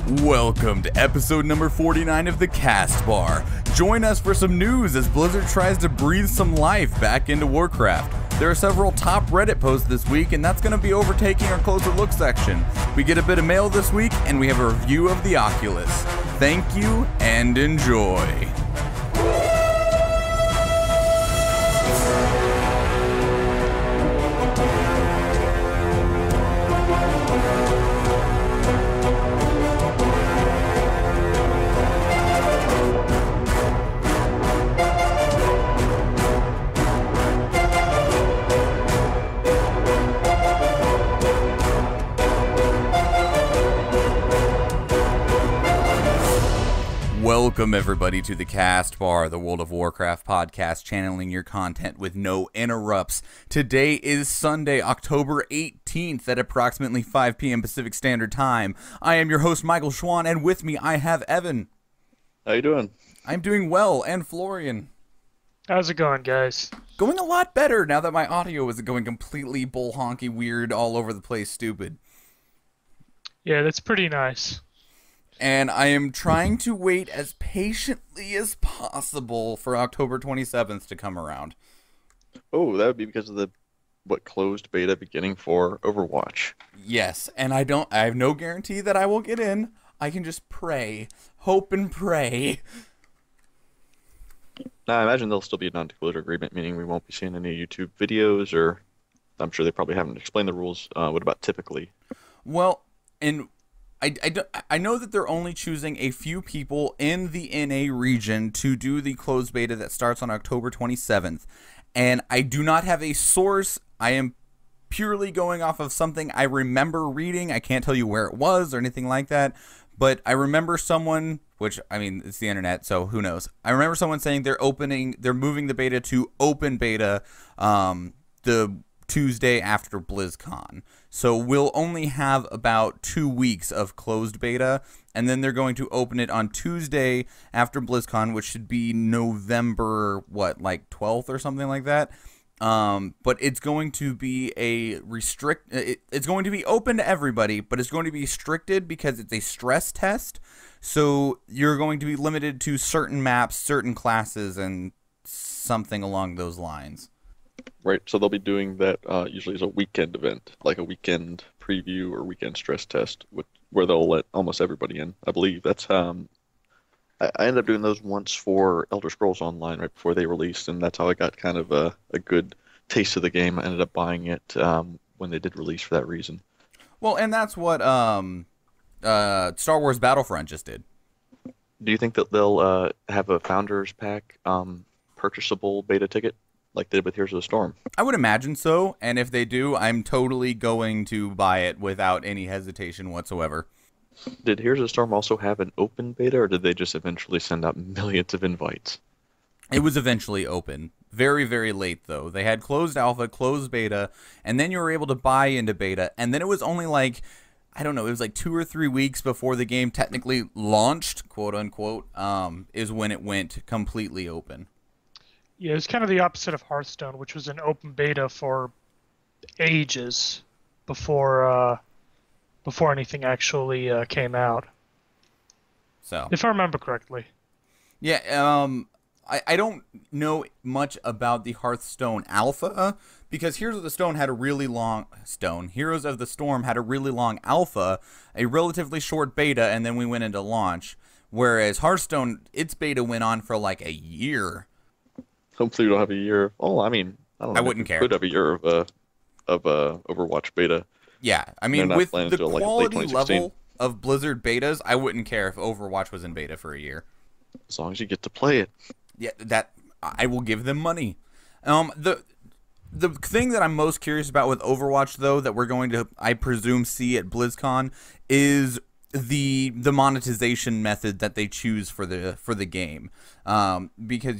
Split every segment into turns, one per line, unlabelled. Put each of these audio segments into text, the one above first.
Welcome to episode number 49 of the Castbar. Join us for some news as Blizzard tries to breathe some life back into Warcraft. There are several top Reddit posts this week, and that's going to be overtaking our closer look section. We get a bit of mail this week, and we have a review of the Oculus. Thank you, and enjoy. Welcome everybody to the Castbar, the World of Warcraft podcast, channeling your content with no interrupts. Today is Sunday, October 18th at approximately 5 p.m. Pacific Standard Time. I am your host, Michael Schwan, and with me I have Evan.
How you doing?
I'm doing well, and Florian.
How's it going, guys?
Going a lot better now that my audio isn't going completely bull honky weird, all over the place stupid.
Yeah, that's pretty nice.
And I am trying to wait as patiently as possible for October 27th to come around.
Oh, that would be because of the closed beta beginning for Overwatch.
Yes, and I have no guarantee that I will get in. I can just pray, hope and pray.
Now, I imagine there'll still be a non-disclosure agreement, meaning we won't be seeing any YouTube videos, or I'm sure they probably haven't explained the rules. What about typically?
Well, and I know that they're only choosing a few people in the NA region to do the closed beta that starts on October 27th. And I do not have a source. I am purely going off of something I remember reading. I can't tell you where it was or anything like that. But I remember someone, which, I mean, it's the internet, so who knows. I remember someone saying they're moving the beta to open beta the Tuesday after BlizzCon. So we'll only have about 2 weeks of closed beta, and then they're going to open it on Tuesday after BlizzCon, which should be November, 12th or something like that. But it's going to be it's going to be open to everybody, but it's going to be restricted because it's a stress test. So you're going to be limited to certain maps, certain classes, and something along those lines.
Right, so they'll be doing that usually as a weekend event, like a weekend preview or weekend stress test, where they'll let almost everybody in, I believe. That's I ended up doing those once for Elder Scrolls Online right before they released, and that's how I got kind of a good taste of the game. I ended up buying it when they did release for that reason. Well,
and that's what Star Wars Battlefront just did.
Do you think that they'll have a Founders Pack purchasable beta ticket, like they did with Heroes of the Storm?
I would imagine so, and if they do, I'm totally going to buy it without any hesitation whatsoever.
Did Heroes of the Storm also have an open beta, or did they just eventually send out millions of invites?
It was eventually open. Very, very late, though. They had closed alpha, closed beta, and then you were able to buy into beta, and then it was only it was like 2 or 3 weeks before the game technically launched, quote-unquote, is when it went completely open.
Yeah, it's kind of the opposite of Hearthstone, which was an open beta for ages before anything actually came out.
So,
if I remember correctly.
Yeah, I don't know much about the Hearthstone alpha because Heroes of the Storm had a really long alpha, a relatively short beta, and then we went into launch. Whereas Hearthstone, its beta went on for like a year.
Hopefully, we don't have a year. Oh, I mean, I don't know.
I wouldn't care.
Could have a year of Overwatch beta.
Yeah, I mean, with the quality level of Blizzard betas, I wouldn't care if Overwatch was in beta for a year.
As long as you get to play it.
Yeah, that I will give them money. The thing that I'm most curious about with Overwatch, though, that we're going to, I presume, see at BlizzCon is the monetization method that they choose for the game, because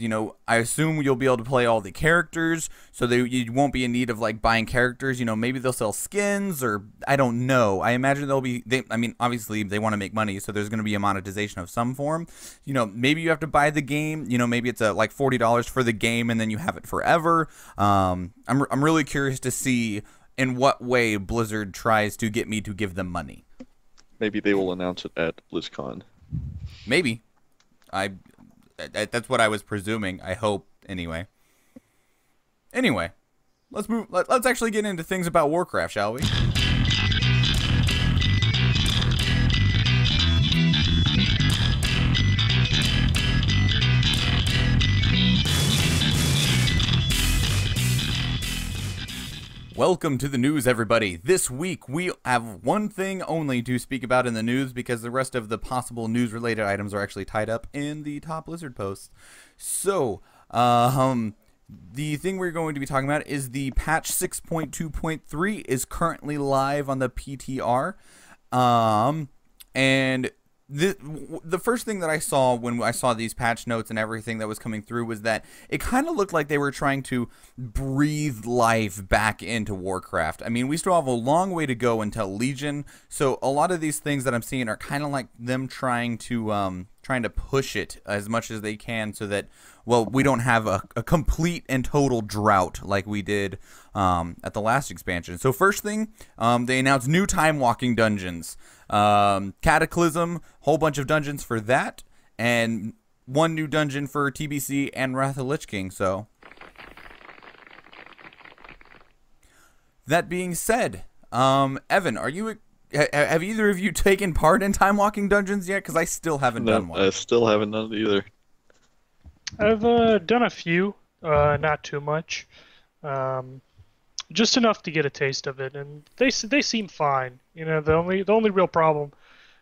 I assume you'll be able to play all the characters, so you won't be in need of buying characters. Maybe they'll sell skins, or I don't know. I imagine obviously they want to make money, so there's going to be a monetization of some form. Maybe you have to buy the game. Maybe it's like $40 for the game, and then you have it forever. I'm really curious to see in what way Blizzard tries to get me to give them money.
maybe they will announce it at BlizzCon.
Maybe. That's what I was presuming. I hope, anyway. Anyway, let's move. Let's actually get into things about Warcraft, shall we? Welcome to the news, everybody. This week, we have one thing only to speak about in the news because the rest of the possible news-related items are actually tied up in the top Blizzard posts. So, the thing we're going to be talking about is the patch 6.2.3 is currently live on the PTR. And the first thing that I saw when I saw these patch notes and everything that was coming through was that it kind of looked like they were trying to breathe life back into Warcraft. I mean, we still have a long way to go until Legion, so a lot of these things that I'm seeing are kind of like them trying to push it as much as they can so that, well, we don't have a complete and total drought like we did at the last expansion. So first thing, they announced new time walking dungeons. Cataclysm, whole bunch of dungeons for that, and one new dungeon for TBC and Wrath of Lich King. So that being said, Evan, have either of you taken part in time walking dungeons yet? Because I still haven't done one.
I still haven't done it either.
I've done a few, not too much, just enough to get a taste of it, and they seem fine. You know, the only real problem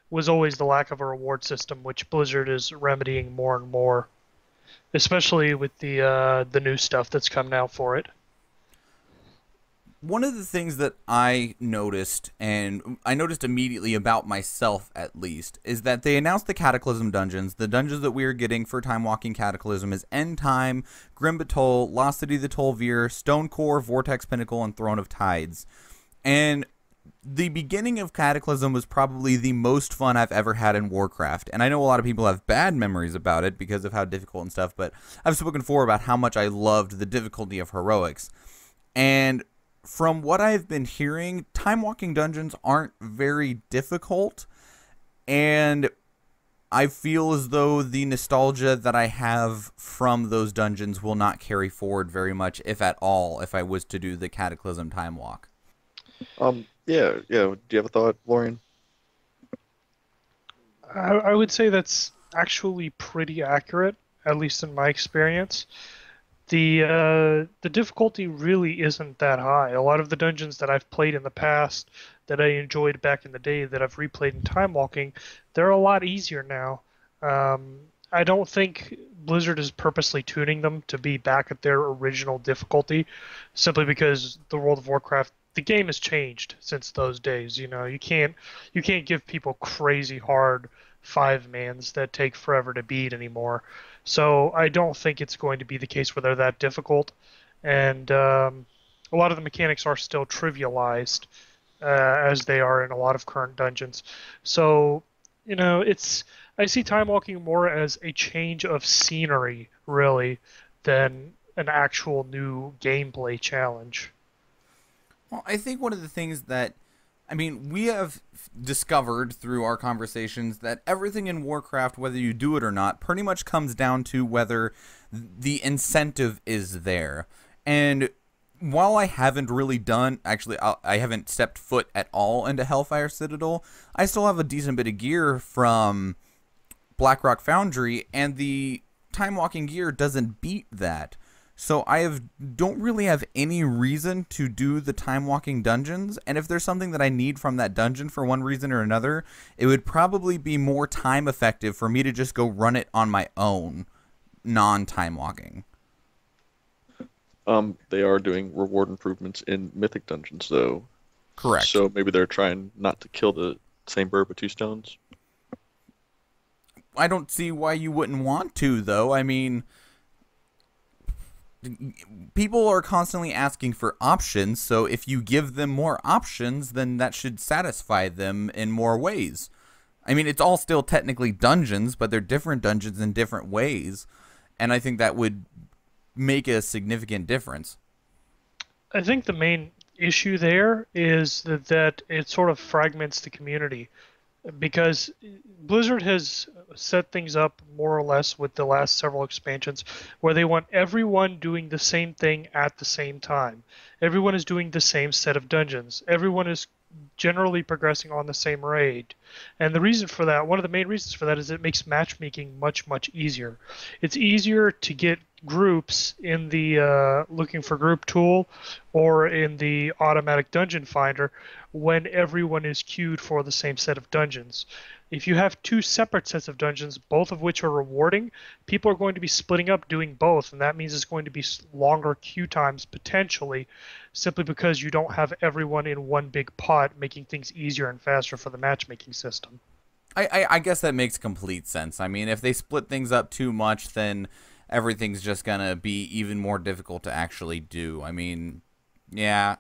was always the lack of a reward system, which Blizzard is remedying more and more, especially with the new stuff that's coming out for it.
One of the things that I noticed, and I noticed immediately about myself at least, is that they announced the Cataclysm dungeons. The dungeons that we are getting for Time Walking Cataclysm is End Time, Grim Batol, Lost City of the Tol'vir, Stone Core, Vortex Pinnacle, and Throne of Tides. And the beginning of Cataclysm was probably the most fun I've ever had in Warcraft. And I know a lot of people have bad memories about it because of how difficult and stuff, but I've spoken before about how much I loved the difficulty of heroics. And from what I've been hearing, time walking dungeons aren't very difficult, and I feel as though the nostalgia that I have from those dungeons will not carry forward very much, if at all, if I was to do the Cataclysm time walk.
Yeah. Do you have a thought, Florian?
I would say that's actually pretty accurate, at least in my experience. The difficulty really isn't that high. A lot of the dungeons that I've played in the past that I enjoyed back in the day that I've replayed in time walking, they're a lot easier now. I don't think Blizzard is purposely tuning them to be back at their original difficulty, simply because the World of Warcraft, the game has changed since those days. You know, you can't give people crazy hard 5-mans that take forever to beat anymore. So I don't think it's going to be the case where they're that difficult, and a lot of the mechanics are still trivialized as they are in a lot of current dungeons. So, you know, I see time walking more as a change of scenery, really, than an actual new gameplay challenge.
Well, I think one of the things that, I mean, we have discovered through our conversations that everything in Warcraft, whether you do it or not, pretty much comes down to whether the incentive is there. And while I haven't really done, actually, I haven't stepped foot at all into Hellfire Citadel, I still have a decent bit of gear from Blackrock Foundry, and the time walking gear doesn't beat that. So don't really have any reason to do the time walking dungeons, and if there's something that I need from that dungeon for one reason or another, it would probably be more time effective for me to just go run it on my own, non-time walking.
They are doing reward improvements in Mythic dungeons, though.
Correct.
So maybe they're trying not to kill the same bird with two stones.
I don't see why you wouldn't want to, though. I mean, people are constantly asking for options, so if you give them more options, then that should satisfy them in more ways. I mean, it's all still technically dungeons, but they're different dungeons in different ways, and I think that would make a significant difference.
I think the main issue there is that it sort of fragments the community. because Blizzard has set things up more or less with the last several expansions where they want everyone doing the same thing at the same time. Everyone is doing the same set of dungeons. Everyone is generally progressing on the same raid. And the reason for that, one of the main reasons for that, is it makes matchmaking much, much easier. It's easier to get groups in the looking for group tool or in the automatic dungeon finder when everyone is queued for the same set of dungeons. If you have two separate sets of dungeons, both of which are rewarding, people are going to be splitting up doing both, and that means it's going to be longer queue times potentially, simply because you don't have everyone in one big pot, making things easier and faster for the matchmaking system.
I guess that makes complete sense. I mean, if they split things up too much, then everything's just going to be even more difficult to actually do. I mean, yeah,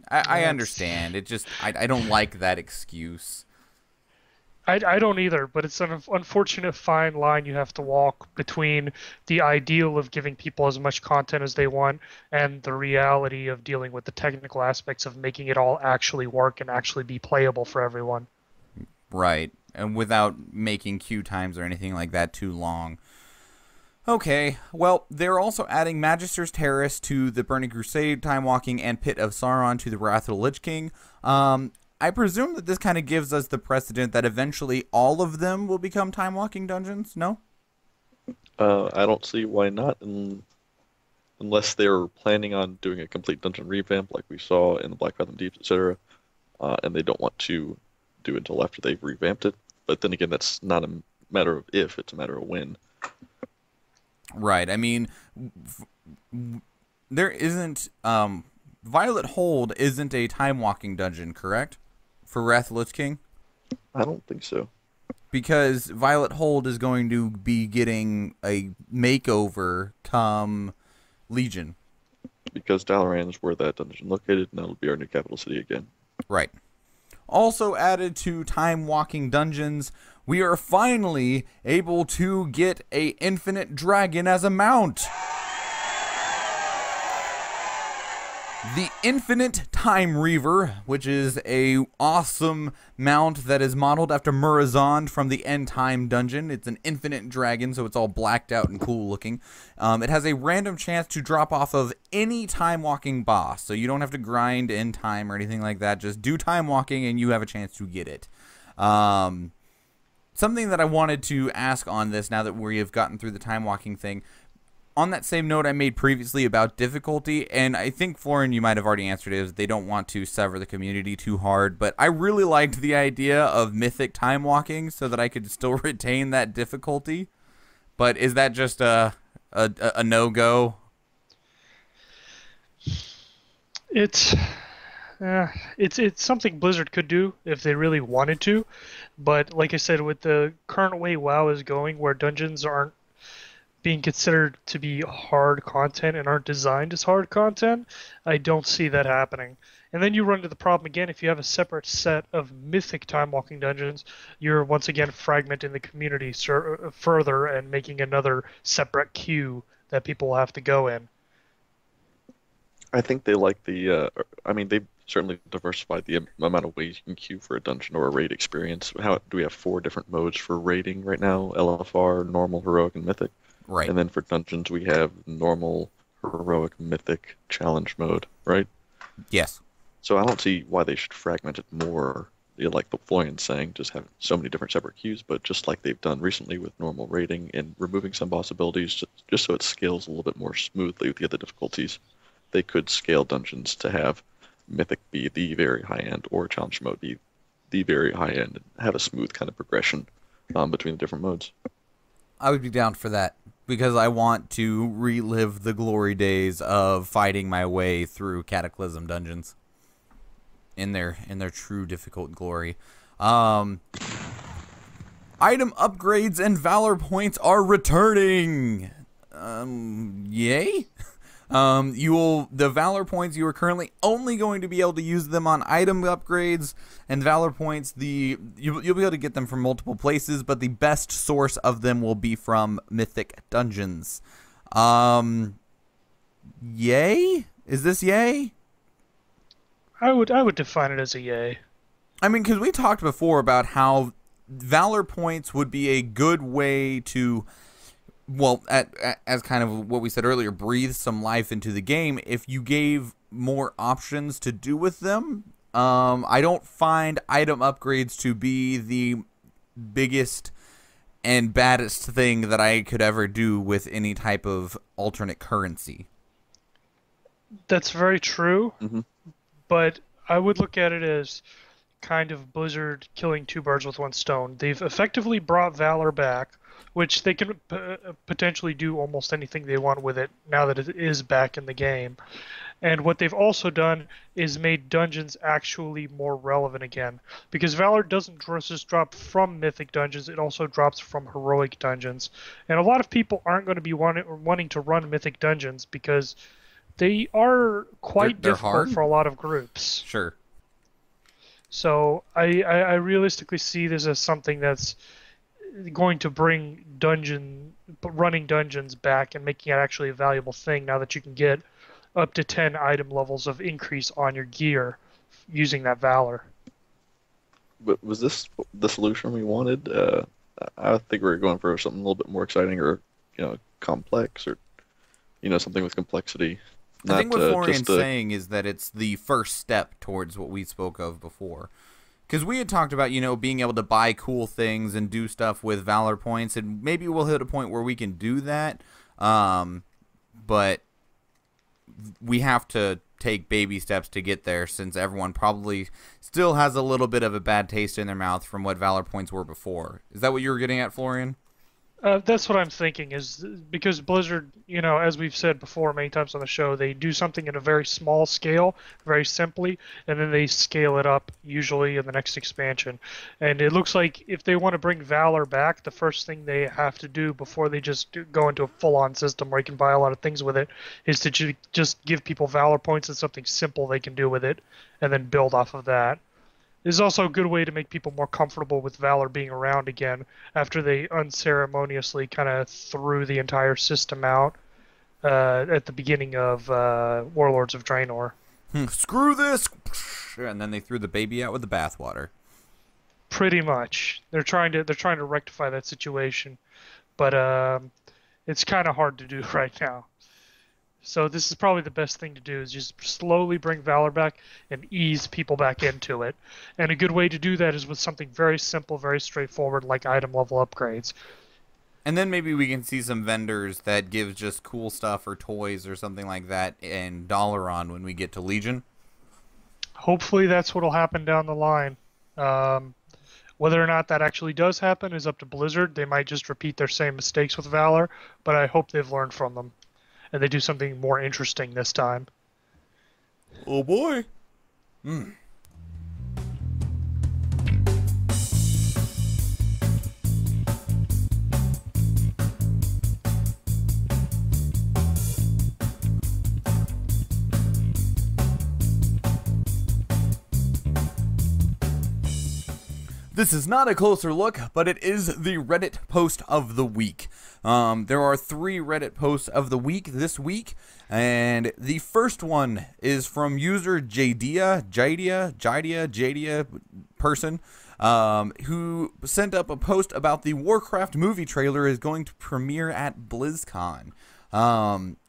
I understand. It just, I don't like that excuse.
I don't either, but it's an unfortunate fine line you have to walk between the ideal of giving people as much content as they want and the reality of dealing with the technical aspects of making it all actually work and actually be playable for everyone.
Right, and without making queue times or anything like that too long. Okay, well, they're also adding Magister's Terrace to the Burning Crusade, Time Walking, and Pit of Sauron to the Wrath of the Lich King. I presume that this kind of gives us the precedent that eventually all of them will become Time Walking dungeons, no?
I don't see why not, unless they're planning on doing a complete dungeon revamp like we saw in the Black Fathom Deeps, etc., and they don't want to do it until after they've revamped it. But then again, that's not a matter of if, it's a matter of when.
Right. I mean, there isn't... Violet Hold isn't a time-walking dungeon, correct? For Wrath of the Lich King?
I don't think so.
Because Violet Hold is going to be getting a makeover come Legion.
Because Dalaran is where that dungeon is located, and that'll be our new capital city again.
Right. Also added to time-walking dungeons, we are finally able to get a infinite dragon as a mount. The Infinite Time Reaver, which is a awesome mount that is modeled after Murazond from the End Time dungeon. It's an infinite dragon, so it's all blacked out and cool looking. It has a random chance to drop off of any time walking boss, so you don't have to grind in time or anything like that. Just do time walking and you have a chance to get it. Something that I wanted to ask on this, now that we have gotten through the time walking thing, on that same note I made previously about difficulty, and I think, Florian, you might have already answered it, is they don't want to sever the community too hard, but I really liked the idea of mythic time walking so that I could still retain that difficulty. But is that just a no-go?
It's something Blizzard could do if they really wanted to, but like I said, with the current way WoW is going, where dungeons aren't being considered to be hard content and aren't designed as hard content, I don't see that happening. And then you run into the problem again, if you have a separate set of mythic time-walking dungeons, you're once again fragmenting the community further and making another separate queue that people will have to go in.
I think they like the, they've certainly diversified the amount of ways you can queue for a dungeon or a raid experience. How do we have 4 different modes for raiding right now? LFR, normal, heroic, and mythic.
Right.
And then for dungeons, we have normal, heroic, mythic, challenge mode, right?
Yes.
So I don't see why they should fragment it more, like the Florian's saying, just have so many different separate queues, but just like they've done recently with normal raiding and removing some boss abilities, just so it scales a little bit more smoothly with the other difficulties, they could scale dungeons to have mythic be the very high end or challenge mode be the very high end and have a smooth kind of progression between the different modes.
I would be down for that, because I want to relive the glory days of fighting my way through Cataclysm dungeons in their true difficult glory. Item upgrades and valor points are returning. Yay? The valor points, you are currently only going to be able to use them on item upgrades, and valor points, you'll be able to get them from multiple places, but the best source of them will be from mythic dungeons. Yay? Is this yay?
I would define it as a yay.
I mean, because we talked before about how Valor points would be a good way to, well, as kind of what we said earlier, breathe some life into the game if you gave more options to do with them. I don't find item upgrades to be the biggest and baddest thing that I could ever do with any type of alternate currency.
That's very true,
Mm-hmm.
but I would look at it as kind of Blizzard killing two birds with one stone. They've effectively brought Valor back, which they can potentially do almost anything they want with it now that it is back in the game. And what they've also done is made dungeons actually more relevant again. Because Valor doesn't just drop from mythic dungeons, it also drops from heroic dungeons. And a lot of people aren't going to be wanting to run mythic dungeons because they are quite
They're
difficult
hard?
for a lot of groups.
Sure.
So I realistically see this as something that's going to bring running dungeons back and making it actually a valuable thing now that you can get up to 10 item levels of increase on your gear using that Valor.
But was this the solution we wanted? I think we were going for something a little bit more exciting, or complex, or something with complexity.
I think what
Not,
Florian's
just a-
saying is that it's the first step towards what we spoke of before. Because we had talked about, being able to buy cool things and do stuff with Valor points, and maybe we'll hit a point where we can do that. But we have to take baby steps to get there, since everyone probably still has a little bit of a bad taste in their mouth from what Valor points were before. Is that what you were getting at, Florian?
That's what I'm thinking, is because Blizzard, as we've said before many times on the show, they do something in a very small scale, very simply, and then they scale it up, usually in the next expansion. And it looks like if they want to bring Valor back, the first thing they have to do before they just go into a full-on system where you can buy a lot of things with it is to just give people Valor points and something simple they can do with it, and then build off of that. This is also a good way to make people more comfortable with Valor being around again after they unceremoniously kind of threw the entire system out at the beginning of Warlords of Draenor.
Screw this! And then they threw the baby out with the bathwater.
Pretty much, they're trying to rectify that situation, but it's kind of hard to do right now. So this is probably the best thing to do, is just slowly bring Valor back and ease people back into it. And a good way to do that is with something very simple, very straightforward, like item level upgrades.
And then maybe we can see some vendors that give just cool stuff or toys or something like that in Dalaran when we get to Legion.
Hopefully that's what will happen down the line. Whether or not that actually does happen is up to Blizzard. They might just repeat their same mistakes with Valor, but I hope they've learned from them and they do something more interesting this time.
Oh boy. This is not a closer look, but it is the Reddit post of the week. There are 3 Reddit posts of the week this week, and the first one is from user Jadia person, who sent up a post about the Warcraft movie trailer is going to premiere at BlizzCon.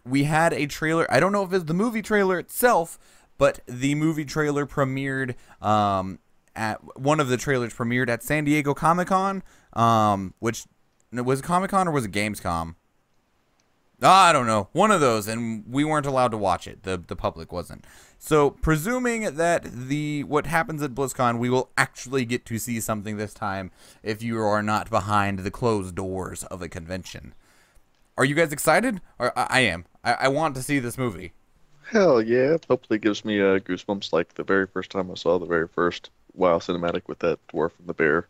We had a trailer. I don't know if it's the movie trailer itself, but the movie trailer premiered at one of the trailers premiered at San Diego Comic-Con, which was it Comic-Con or was it Gamescom? I don't know. One of those, and we weren't allowed to watch it. The public wasn't. So, presuming that what happens at BlizzCon, we will actually get to see something this time if you are not behind the closed doors of a convention. Are you guys excited? Or I am. I want to see this movie.
Hell yeah! Hopefully, it gives me goosebumps like the very first time I saw the very first WoW cinematic with that dwarf and the bear.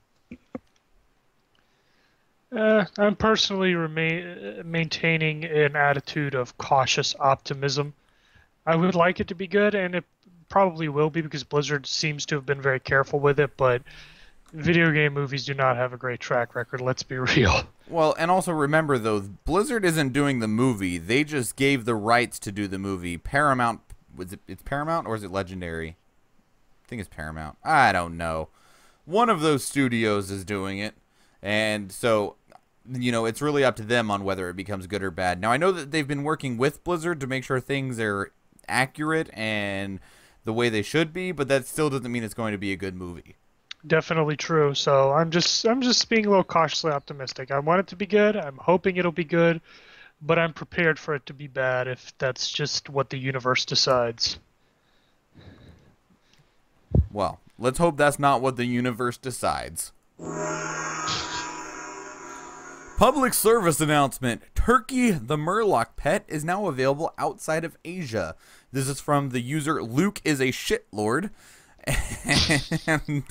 I'm personally maintaining an attitude of cautious optimism. I would like it to be good, and it probably will be because Blizzard seems to have been very careful with it, but video game movies do not have a great track record, let's be real.
Well, and also remember, though, Blizzard isn't doing the movie. They just gave the rights to do the movie. Paramount, it's Paramount or is it Legendary? I think it's Paramount. I don't know. One of those studios is doing it. And so, it's really up to them on whether it becomes good or bad. Now, I know that they've been working with Blizzard to make sure things are accurate and the way they should be, but that still doesn't mean it's going to be a good movie.
Definitely true. So I'm just being a little cautiously optimistic. I want it to be good. I'm hoping it'll be good, but I'm prepared for it to be bad if that's just what the universe decides.
Well, let's hope that's not what the universe decides. Public service announcement. Turkey the Murloc pet is now available outside of Asia. This is from the user Luke is a shitlord. And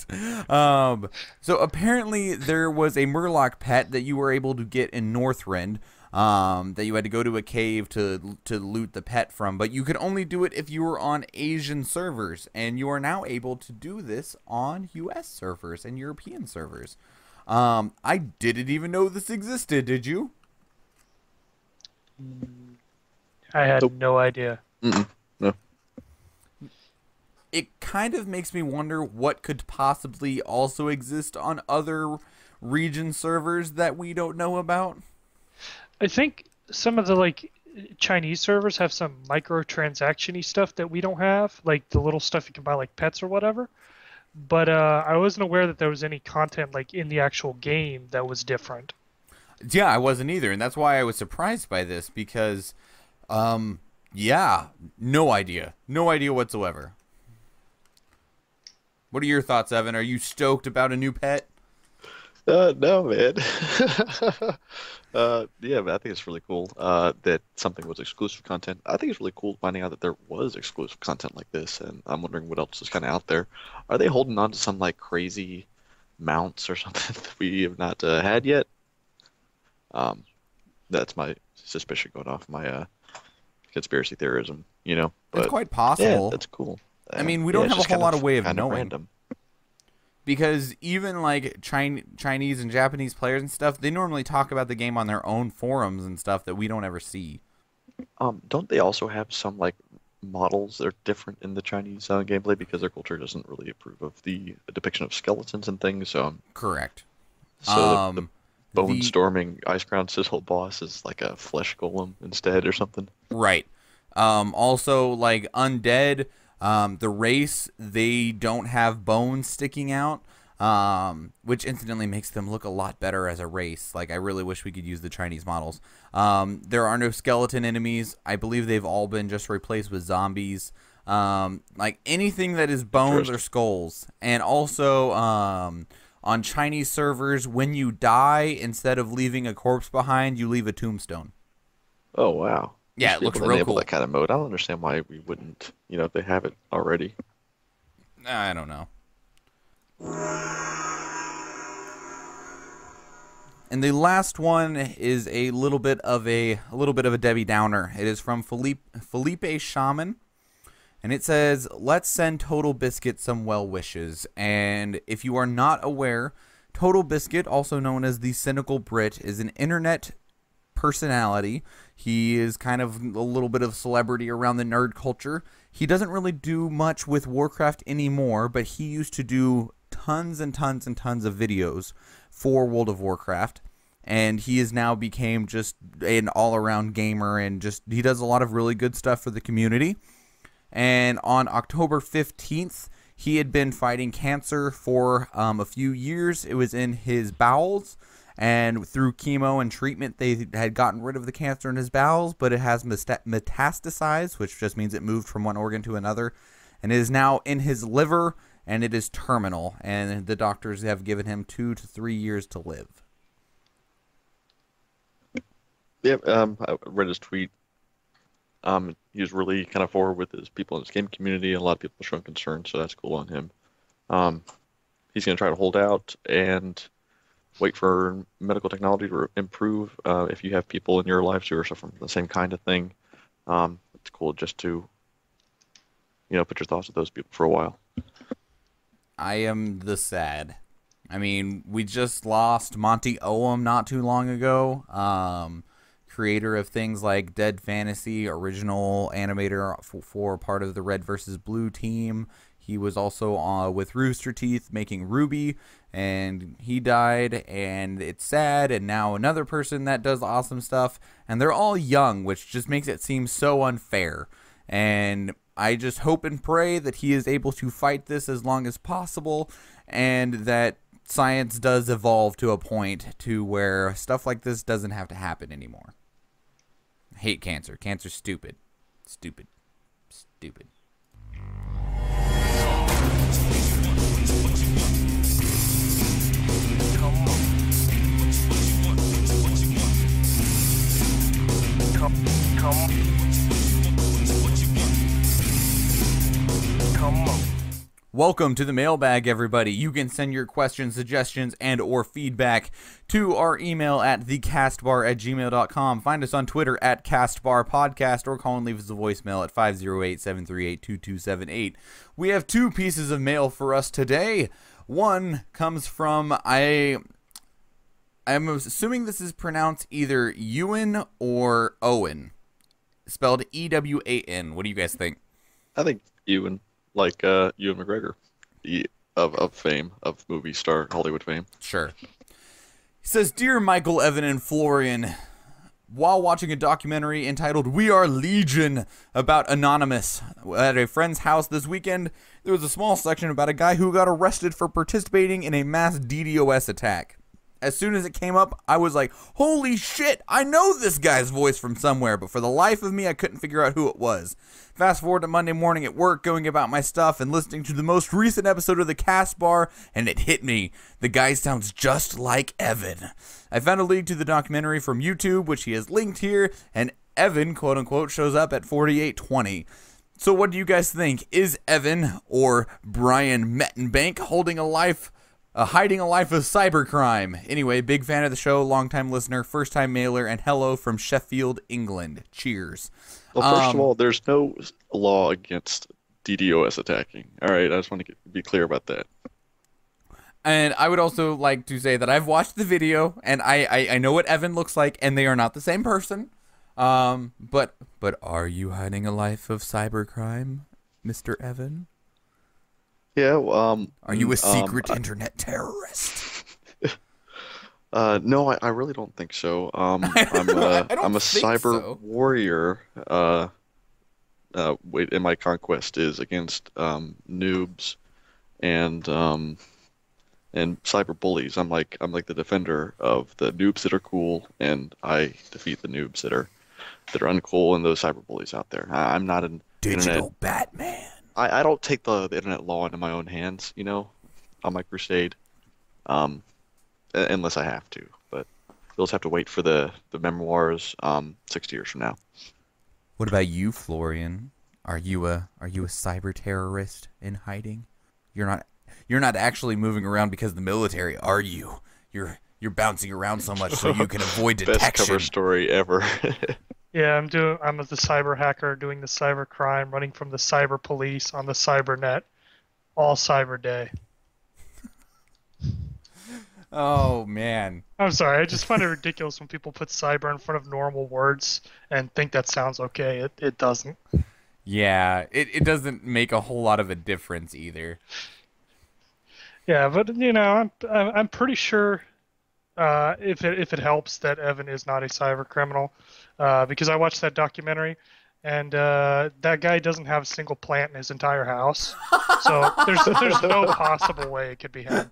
so apparently there was a Murloc pet that you were able to get in Northrend, that you had to go to a cave to loot the pet from, but you could only do it if you were on Asian servers, and you are now able to do this on US servers and European servers. I didn't even know this existed, did you?
I had no idea.
No.
It kind of makes me wonder what could possibly also exist on other region servers that we don't know about.
I think some of the Chinese servers have some microtransaction-y stuff that we don't have, like the little stuff you can buy like pets or whatever. But I wasn't aware that there was any content in the actual game that was different.
Yeah, I wasn't either, and that's why I was surprised by this because, yeah, no idea whatsoever. What are your thoughts, Evan? Are you stoked about a new pet?
No, man. Yeah, but I think it's really cool that something was exclusive content. I think it's really cool finding out that there was exclusive content like this, and I'm wondering what else is kind of out there. Are they holding on to some crazy mounts or something that we have not had yet? That's my suspicion going off my conspiracy theorism, But
it's quite possible.
Yeah, that's cool.
I mean, we don't have a whole lot of way of knowing.
Random.
Because even Chinese and Japanese players and stuff, they normally talk about the game on their own forums and stuff that we don't ever see.
Don't they also have some models that are different in the Chinese gameplay because their culture doesn't really approve of the depiction of skeletons and things? So
correct.
So the bone storming ice crown sizzle boss is like a flesh golem instead or something.
Right. Also undead. The race, they don't have bones sticking out, which incidentally makes them look a lot better as a race. I really wish we could use the Chinese models. There are no skeleton enemies. I believe they've all been just replaced with zombies. Anything that is bones or skulls. And also, on Chinese servers, when you die, instead of leaving a corpse behind, you leave a tombstone.
Oh, wow.
Yeah, it looks real cool.
That kind of mode. I don't understand why we wouldn't, if they have it already.
I don't know. And the last one is a little bit of a Debbie Downer. It is from Felipe Shaman, and it says, "Let's send Total Biscuit some well wishes." And if you are not aware, Total Biscuit, also known as the Cynical Brit, is an internet personality. He is kind of a little bit of celebrity around the nerd culture. He doesn't really do much with Warcraft anymore, but he used to do tons and tons and tons of videos for World of Warcraft, and he has now became just an all-around gamer, and he does a lot of really good stuff for the community. And on October 15th, he had been fighting cancer for a few years. It was in his bowels. And through chemo and treatment, they had gotten rid of the cancer in his bowels, but it has metastasized, which just means it moved from one organ to another. And it is now in his liver, and it is terminal. And the doctors have given him 2 to 3 years to live.
Yeah, I read his tweet. He was really kind of forward with his people in his game community, and a lot of people showing concern, so that's cool on him. He's going to try to hold out and wait for medical technology to improve. If you have people in your lives who are suffering from the same kind of thing, it's cool just to, put your thoughts with those people for a while.
I am the sad. I mean, we just lost Monty Oum not too long ago. Creator of things like Dead Fantasy, original animator for part of the Red versus Blue team. He was also with Rooster Teeth making Ruby, and he died, and it's sad. And now another person that does awesome stuff, and they're all young, which just makes it seem so unfair. And I just hope and pray that he is able to fight this as long as possible, and that science does evolve to a point to where stuff like this doesn't have to happen anymore. I hate cancer. Cancer's stupid. Stupid. Stupid. Welcome to the mailbag, everybody. You can send your questions, suggestions, and or feedback to our email at thecastbar@gmail.com. Find us on Twitter at Castbar Podcast, or call and leave us a voicemail at 508-738-2278. We have two pieces of mail for us today. One comes from, I'm assuming this is pronounced either Ewan or Owen, spelled E-W-A-N. What do you guys think?
I think Ewan, like Ewan McGregor, of fame, of movie star, Hollywood fame.
Sure. He says, Dear Michael, Evan, and Florian, while watching a documentary entitled We Are Legion about Anonymous at a friend's house this weekend, there was a small section about a guy who got arrested for participating in a mass DDoS attack. As soon as it came up, I was like, holy shit, I know this guy's voice from somewhere, but for the life of me, I couldn't figure out who it was. Fast forward to Monday morning at work, going about my stuff and listening to the most recent episode of the Castbar, and it hit me. The guy sounds just like Evan. I found a link to the documentary from YouTube, which he has linked here, and Evan, quote unquote, shows up at 4820. So what do you guys think? Is Evan, or Brian Mettenbank, hiding a life of cybercrime? Anyway, big fan of the show, long-time listener, first-time mailer, and hello from Sheffield, England. Cheers.
Well, first of all, there's no law against DDoS attacking. All right, I just want to be clear about that.
And I would also like to say that I've watched the video, and I know what Evan looks like, and they are not the same person. But are you hiding a life of cybercrime, Mr. Evan?
Yeah.
Are you a secret internet terrorist?
No, I really don't think so. I'm a cyber warrior. And my conquest is against noobs and cyber bullies. I'm like the defender of the noobs that are cool, and I defeat the noobs that are uncool and those cyber bullies out there. I'm not an
digital Batman.
I don't take the internet law into my own hands, on my crusade, unless I have to. But we'll just have to wait for the memoirs 60 years from now.
What about you, Florian? Are you a cyber terrorist in hiding? You're not actually moving around because of the military, are you? You're bouncing around so much so you can avoid detection.
Best cover story ever.
Yeah, I'm the cyber hacker doing the cyber crime, running from the cyber police on the cybernet, all cyber day.
Oh man.
I'm sorry, I just find it ridiculous when people put cyber in front of normal words and think that sounds okay. It doesn't.
Yeah, it doesn't make a whole lot of a difference either.
Yeah, but I'm pretty sure if it helps that Evan is not a cyber criminal. Because I watched that documentary, and that guy doesn't have a single plant in his entire house, so there's no possible way it could be him.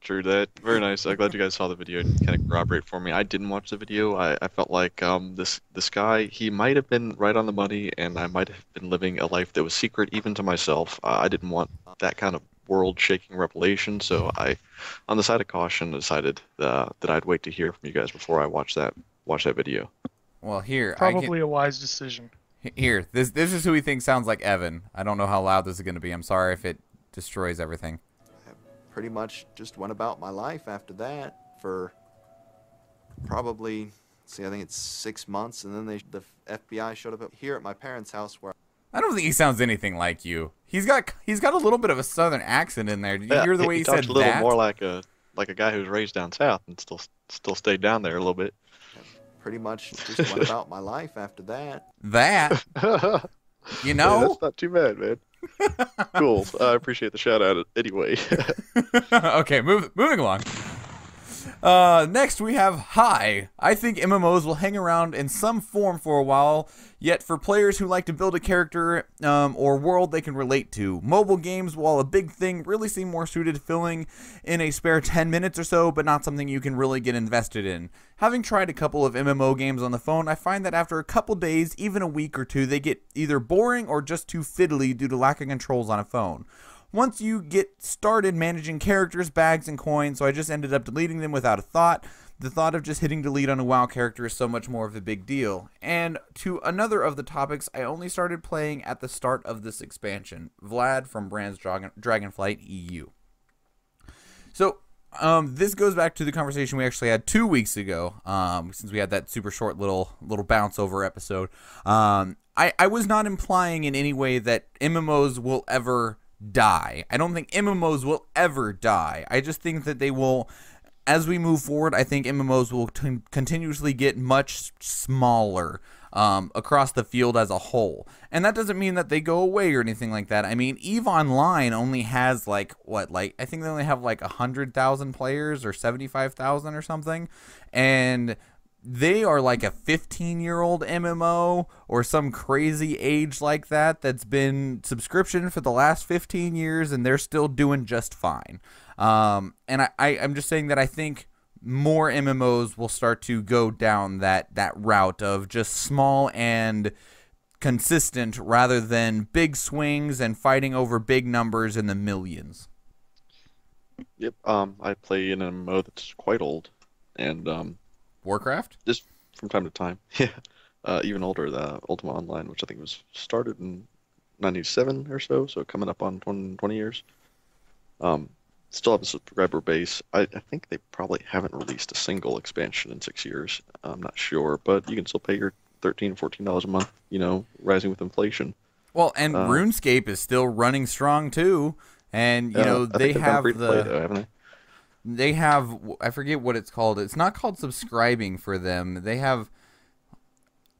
True that. Very nice. I'm glad you guys saw the video and kind of corroborate for me. I didn't watch the video. I felt like this guy, he might have been right on the money, and I might have been living a life that was secret even to myself. I didn't want that kind of world-shaking revelation, so I, on the side of caution, decided that I'd wait to hear from you guys before I watch that video.
Well, here
probably a wise decision.
Here, this is who we think sounds like Evan. I don't know how loud this is going to be. I'm sorry if it destroys everything.
I pretty much just went about my life after that for probably, I think it's 6 months, and then the FBI showed up here at my parents' house where.
I don't think he sounds anything like you. He's got a little bit of a southern accent in there. Did you hear the way he said that?
He talked a little more like a guy who was raised down south and still stayed down there a little bit.
pretty much just went about my life after that.
That, you
Hey,
know?
that's not too bad, man. Cool. I appreciate the shout out anyway.
Okay, moving along. Next we have Hi. I think MMOs will hang around in some form for a while, yet for players who like to build a character or world they can relate to. Mobile games, while a big thing, really seem more suited to filling in a spare 10 minutes or so, but not something you can really get invested in. Having tried a couple of MMO games on the phone, I find that after a couple days, even a week or two, they get either boring or just too fiddly due to lack of controls on a phone. Once you get started managing characters, bags, and coins, so I just ended up deleting them without a thought. The thought of just hitting delete on a WoW character is so much more of a big deal. And to another of the topics, I only started playing at the start of this expansion. Vlad from Brands Dragonflight EU. So, this goes back to the conversation we actually had 2 weeks ago, since we had that super short little bounce over episode. I was not implying in any way that MMOs will ever die. I don't think MMOs will ever die. I just think that they will, as we move forward, I think MMOs will continuously get much smaller across the field as a whole. And that doesn't mean that they go away or anything like that. I mean, EVE Online only has I think they only have 100,000 players or 75,000 or something. And they are like a 15-year-old MMO or some crazy age like that that's been subscription for the last 15 years, and they're still doing just fine. And I'm just saying that I think more MMOs will start to go down that route of just small and consistent rather than big swings and fighting over big numbers in the millions.
Yep. I play an MMO that's quite old, and
Warcraft?
just from time to time. Yeah. Even older, the Ultima Online, which I think was started in 97 or so coming up on 20 years. Still have a subscriber base. I think they probably haven't released a single expansion in 6 years. I'm not sure, but you can still pay your $13, $14 a month, rising with inflation.
Well, and RuneScape is still running strong too. And, they have
haven't they?
They have, I forget what it's called. It's not called subscribing for them. They have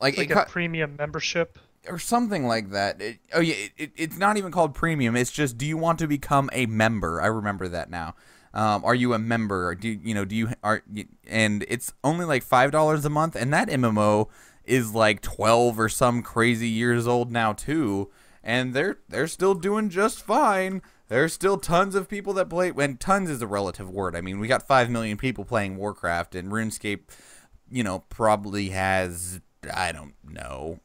like a premium membership
or something like that. It's not even called premium. It's just, do you want to become a member? I remember that now. Are you a member? And it's only like $5 a month, and that MMO is like 12 or some crazy years old now too, and they're still doing just fine. There's still tons of people that play, and tons is a relative word. I mean, we got 5 million people playing Warcraft, and RuneScape, probably has, I don't know.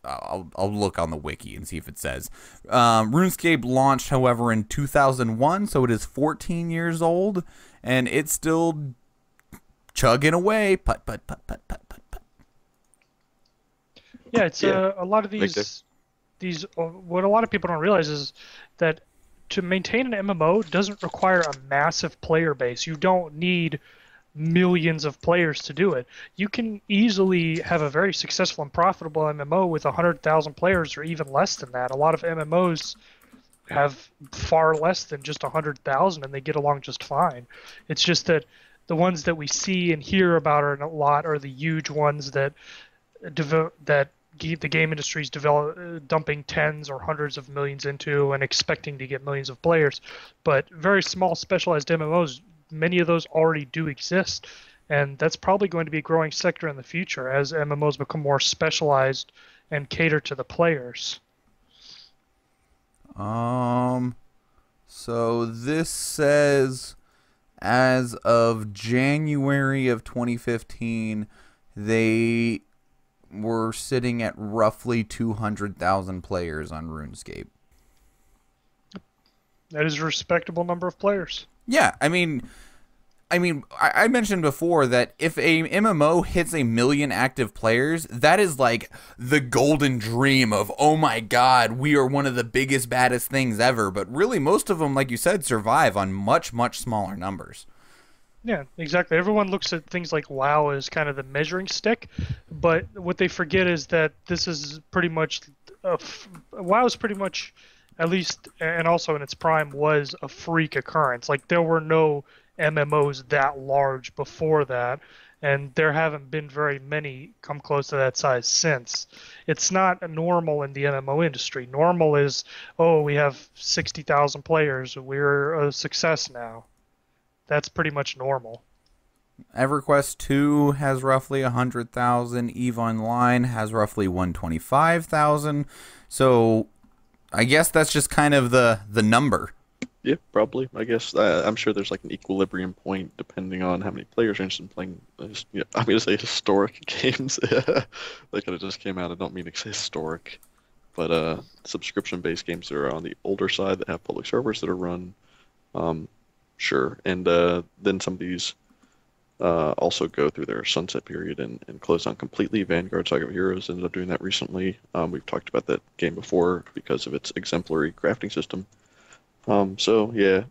I'll look on the wiki and see if it says. RuneScape launched, however, in 2001, so it is 14 years old, and it's still chugging away. Put.
Yeah, it's a lot of these. What a lot of people don't realize is that to maintain an MMO doesn't require a massive player base. You don't need millions of players to do it. You can easily have a very successful and profitable MMO with 100,000 players or even less than that. A lot of MMOs have far less than just 100,000 and they get along just fine. It's just that the ones that we see and hear about are a lot are the huge ones that the game industry is dumping tens or hundreds of millions into and expecting to get millions of players. But very small specialized MMOs, many of those already do exist, and that's probably going to be a growing sector in the future as MMOs become more specialized and cater to the players.
So this says as of January of 2015, they were sitting at roughly 200,000 players on RuneScape.
That is a respectable number of players.
Yeah, I mean, I mentioned before that if a MMO hits 1 million active players, that is like the golden dream of, oh my god, we are one of the biggest, baddest things ever. But really, most of them, like you said, survive on much, much smaller numbers.
Yeah, exactly. Everyone looks at things like WoW as kind of the measuring stick, but what they forget is that this is pretty much WoW is pretty much, at least, and also in its prime, was a freak occurrence. Like, there were no MMOs that large before that, and there haven't been very many come close to that size since. It's not normal in the MMO industry. Normal is, oh, we have 60,000 players, we're a success now. That's pretty much normal.
EverQuest 2 has roughly 100,000. EVE Online has roughly 125,000. So I guess that's just kind of the number.
Yeah, probably. I guess I'm sure there's like an equilibrium point depending on how many players are interested in playing. I'm going to say historic games. That kind of just came out. I don't mean to say historic, but subscription-based games that are on the older side that have public servers that are run. Sure. And then some of these also go through their sunset period and close down completely. Vanguard Saga of Heroes ended up doing that recently. We've talked about that game before because of its exemplary crafting system. So yeah,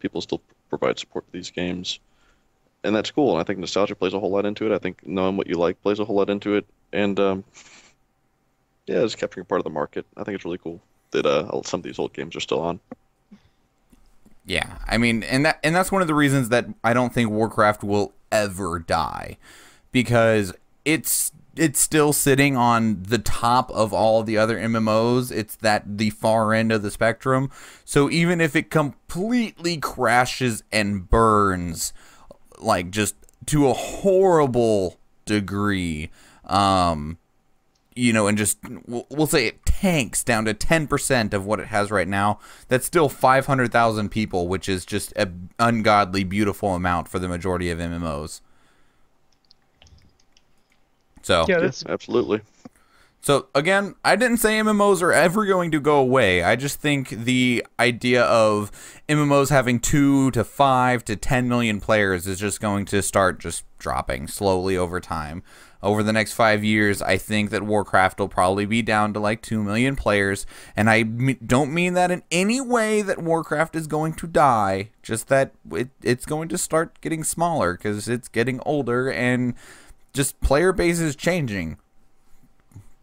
people still provide support to these games, and that's cool. And I think nostalgia plays a whole lot into it. I think knowing what you like plays a whole lot into it, and yeah, it's capturing a part of the market. I think it's really cool that some of these old games are still on.
Yeah, I mean, and that's one of the reasons that I don't think Warcraft will ever die, because it's still sitting on the top of all the other MMOs. It's the far end of the spectrum. So even if it completely crashes and burns, like just to a horrible degree, and just, we'll say it tanks down to 10% of what it has right now, that's still 500,000 people, which is just an ungodly beautiful amount for the majority of MMOs. So
Yeah,
Yes, absolutely.
So again, I didn't say MMOs are ever going to go away. I just think the idea of MMOs having 2 to 5 to 10 million players is just going to start just dropping slowly over time. Over the next 5 years, I think that Warcraft will probably be down to like 2 million players. And I don't mean that in any way that Warcraft is going to die. Just that it's going to start getting smaller because it's getting older and just player base is changing.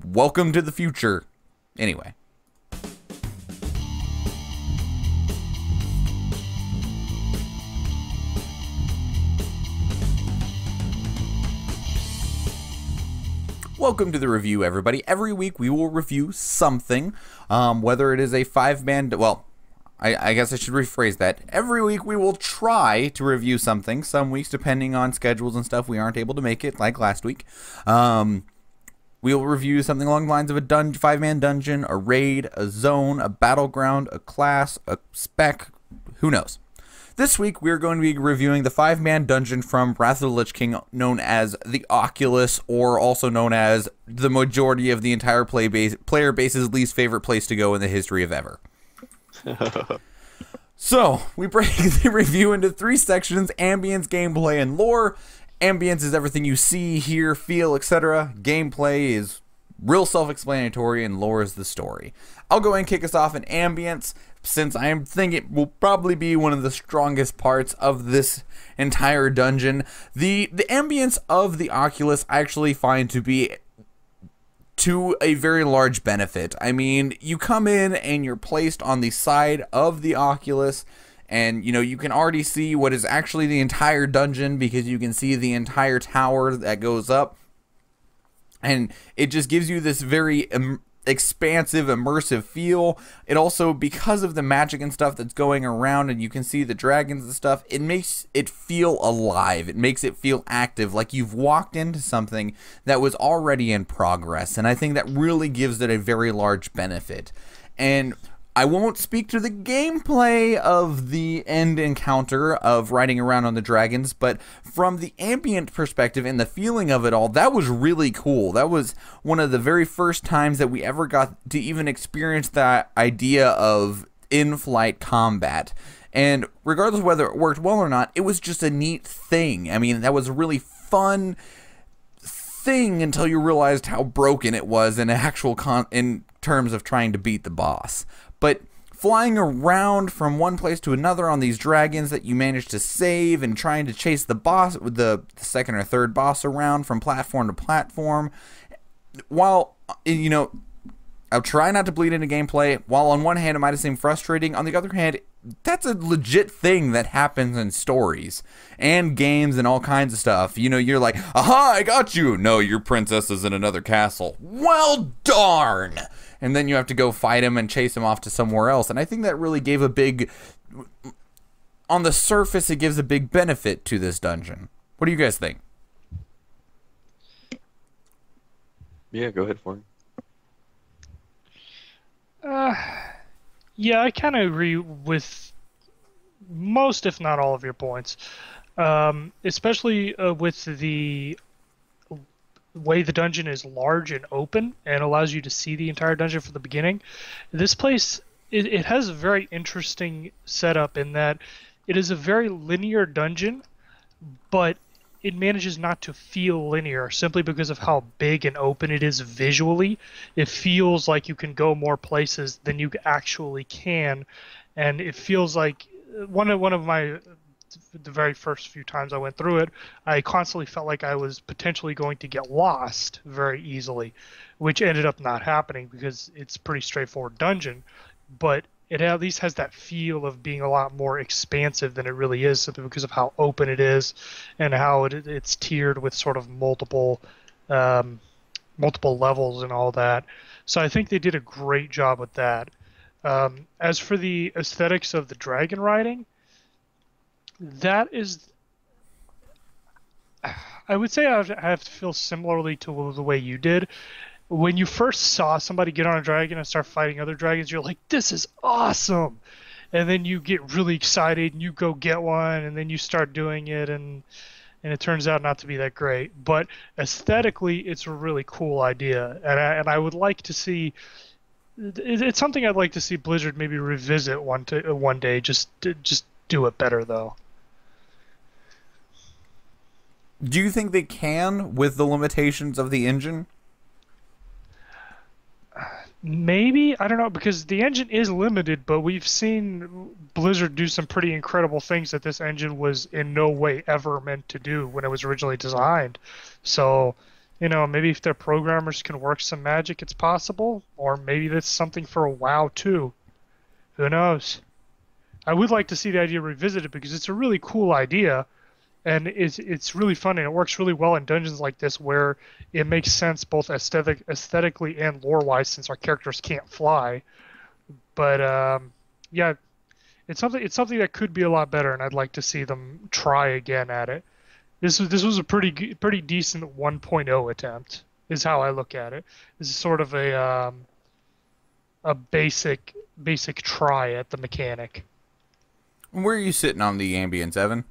Welcome to the future. Anyway. Welcome to the review, everybody. Every week we will review something, whether it is a 5-man... Well, I guess I should rephrase that. Every week we will try to review something. Some weeks, depending on schedules and stuff, we aren't able to make it, like last week. We'll review something along the lines of a 5-man dungeon, a raid, a zone, a battleground, a class, a spec, who knows. This week, we're going to be reviewing the 5-man dungeon from Wrath of the Lich King, known as the Oculus, or also known as the majority of the entire player base's least favorite place to go in the history of ever. So, we break the review into 3 sections: ambience, gameplay, and lore. Ambience is everything you see, hear, feel, etc. Gameplay is real self-explanatory, and lore is the story. I'll go ahead and kick us off in ambience, since I think it will probably be one of the strongest parts of this entire dungeon. The ambience of the Oculus I actually find to be to a very large benefit. I mean, you come in and you're placed on the side of the Oculus, and you can already see what is actually the entire dungeon because you can see the entire tower that goes up, and it just gives you this very expansive, immersive feel. It also, because of the magic and stuff that's going around and you can see the dragons and stuff, it makes it feel alive. It makes it feel active, like you've walked into something that was already in progress, and I think that really gives it a very large benefit. And I won't speak to the gameplay of the end encounter of riding around on the dragons, but from the ambient perspective and the feeling of it all, that was really cool. That was one of the very first times that we ever got to even experience that idea of in-flight combat. And regardless of whether it worked well or not, it was just a neat thing. I mean, that was a really fun thing until you realized how broken it was in in terms of trying to beat the boss. But flying around from one place to another on these dragons that you managed to save, and trying to chase the boss, the second or third boss around from platform to platform, while, I'll try not to bleed into gameplay. While on one hand it might have seemed frustrating, on the other hand, that's a legit thing that happens in stories and games and all kinds of stuff. You know, you're like, aha, I got you. No, your princess is in another castle. Well, darn. And then you have to go fight him and chase him off to somewhere else. And I think that really gave a big, on the surface, it gives a big benefit to this dungeon. What do you guys think?
Yeah, go ahead, Florian.
Yeah, I kind of agree with most, if not all, of your points. Especially with the way the dungeon is large and open and allows you to see the entire dungeon from the beginning. This place, it has a very interesting setup in that it is a very linear dungeon, but it manages not to feel linear simply because of how big and open it is visually. It feels like you can go more places than you actually can, and it feels like one of my the very first few times I went through it, I constantly felt like I was potentially going to get lost very easily, which ended up not happening because it's a pretty straightforward dungeon, but it at least has that feel of being a lot more expansive than it really is, simply because of how open it is and how it's tiered with sort of multiple levels and all that. So I think they did a great job with that. As for the aesthetics of the dragon riding, that is, I would say I have to feel similarly to the way you did. When you first saw somebody get on a dragon and start fighting other dragons, you're like, this is awesome! And then you get really excited and you go get one, and then you start doing it, and it turns out not to be that great. But aesthetically, it's a really cool idea, and I would like to see. It's something I'd like to see Blizzard maybe revisit one day. Just do it better, though.
Do you think they can with the limitations of the engine?
Maybe, I don't know, because the engine is limited, but we've seen Blizzard do some pretty incredible things that this engine was in no way ever meant to do when it was originally designed. So, you know, maybe if their programmers can work some magic, it's possible, or maybe that's something for a WoW too. Who knows? I would like to see the idea revisited because it's a really cool idea, and it's really fun, and it works really well in dungeons like this where it makes sense both aesthetically and lore-wise, since our characters can't fly. But yeah, it's something that could be a lot better, and I'd like to see them try again at it. This was a pretty decent 1.0 attempt, is how I look at it. This is sort of a basic try at the mechanic.
Where are you sitting on the ambience, Evan?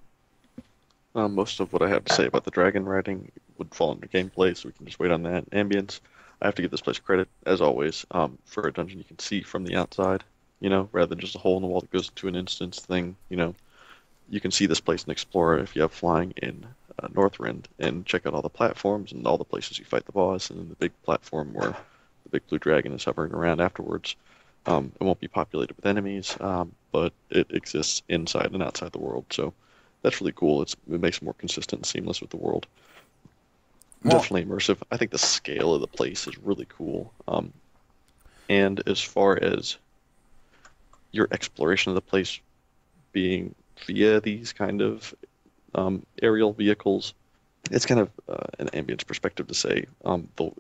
Most of what I have to say about the dragon riding would fall into gameplay, so we can just wait on that. Ambience, I have to give this place credit, as always, for a dungeon you can see from the outside, you know, rather than just a hole in the wall that goes into an instance thing, you know. You can see this place and explore it if you have flying in Northrend, and check out all the platforms and all the places you fight the boss, and then the big platform where the big blue dragon is hovering around afterwards. It won't be populated with enemies, but it exists inside and outside the world, so that's really cool. It makes it more consistent and seamless with the world. Well, definitely immersive. I think the scale of the place is really cool. And as far as your exploration of the place being via these kind of aerial vehicles, it's kind of an ambience perspective to say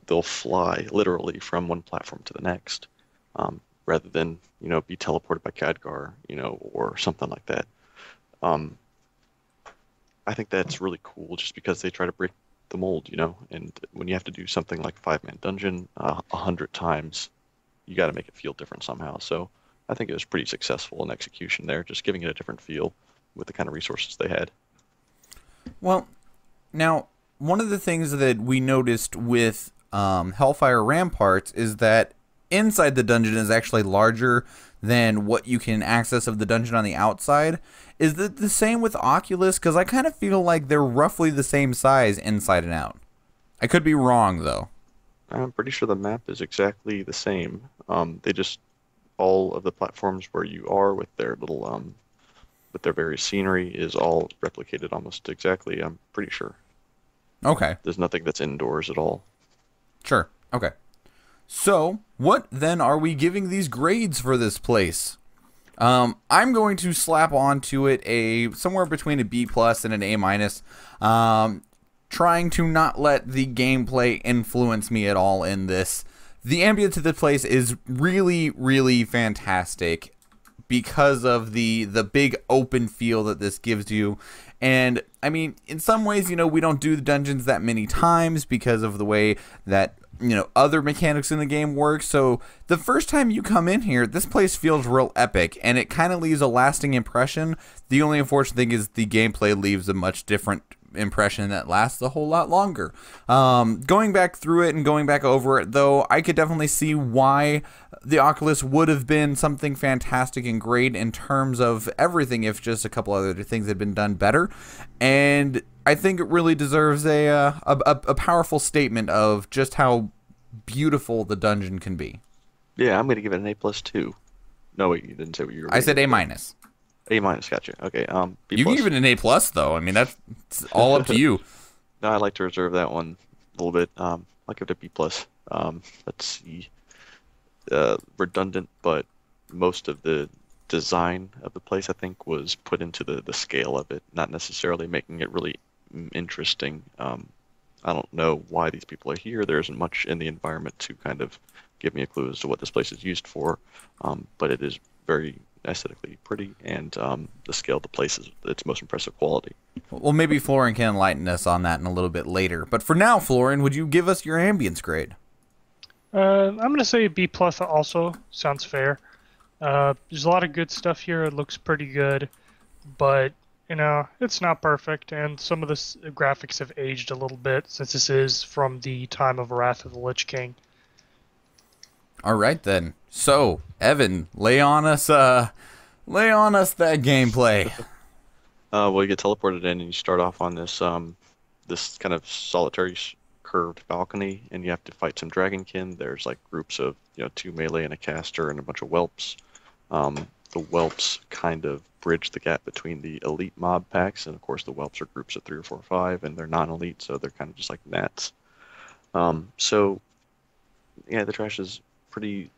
they'll fly literally from one platform to the next, rather than, you know, be teleported by Khadgar, you know, or something like that. I think that's really cool just because they try to break the mold, you know, and when you have to do something like 5-man dungeon 100 times, you got to make it feel different somehow. So I think it was pretty successful in execution there, just giving it a different feel with the kind of resources they had.
Well, now, one of the things that we noticed with Hellfire Ramparts is that inside the dungeon is actually larger than what you can access of the dungeon on the outside. Is it the same with Oculus? Because I kind of feel like they're roughly the same size inside and out. I could be wrong, though.
I'm pretty sure the map is exactly the same. They just, all of the platforms where you are with their little, with their various scenery is all replicated almost exactly, I'm pretty sure.
Okay.
There's nothing that's indoors at all.
Sure. Okay. So, what then are we giving these grades for this place? I'm going to slap onto it a somewhere between a B plus and an A minus. Trying to not let the gameplay influence me at all in this. The ambience of this place is really, really fantastic because of the big open feel that this gives you. And I mean, in some ways, you know, we don't do the dungeons that many times because of the way that, you know, other mechanics in the game work. So the first time you come in here, this place feels real epic and it kind of leaves a lasting impression. The only unfortunate thing is the gameplay leaves a much different impression that lasts a whole lot longer. Going back through it and going back over it, though, I could definitely see why the Oculus would have been something fantastic and great in terms of everything if just a couple other things had been done better. And I think it really deserves a powerful statement of just how beautiful the dungeon can be.
Yeah, I'm going to give it an A plus too. No, wait, you didn't say what you were.
I said A minus.
A minus, gotcha. Okay, B+.
You can give it an A plus though. I mean, that's all up to you.
No, I like to reserve that one a little bit. I'll give it a B plus. Let's see. Redundant, but most of the design of the place, I think, was put into the scale of it, not necessarily making it really interesting. I don't know why these people are here. There isn't much in the environment to kind of give me a clue as to what this place is used for, but it is very aesthetically pretty, and the scale of the place is its most impressive quality.
Well, maybe Florian can enlighten us on that in a little bit later. But for now, Florian, would you give us your ambience grade?
I'm going to say B plus also. Sounds fair. There's a lot of good stuff here. It looks pretty good, but you know, it's not perfect, and some of the graphics have aged a little bit since this is from the time of Wrath of the Lich King.
All right then. So, Evan, lay on us that gameplay.
Well, you get teleported in, and you start off on this this kind of solitary curved balcony, and you have to fight some dragonkin. There's like groups of 2 melee and a caster and a bunch of whelps. The whelps kind of bridge the gap between the elite mob packs, and of course the whelps are groups of 3 or 4 or 5, and they're non-elite, so they're kind of just like gnats. So yeah, the trash is pretty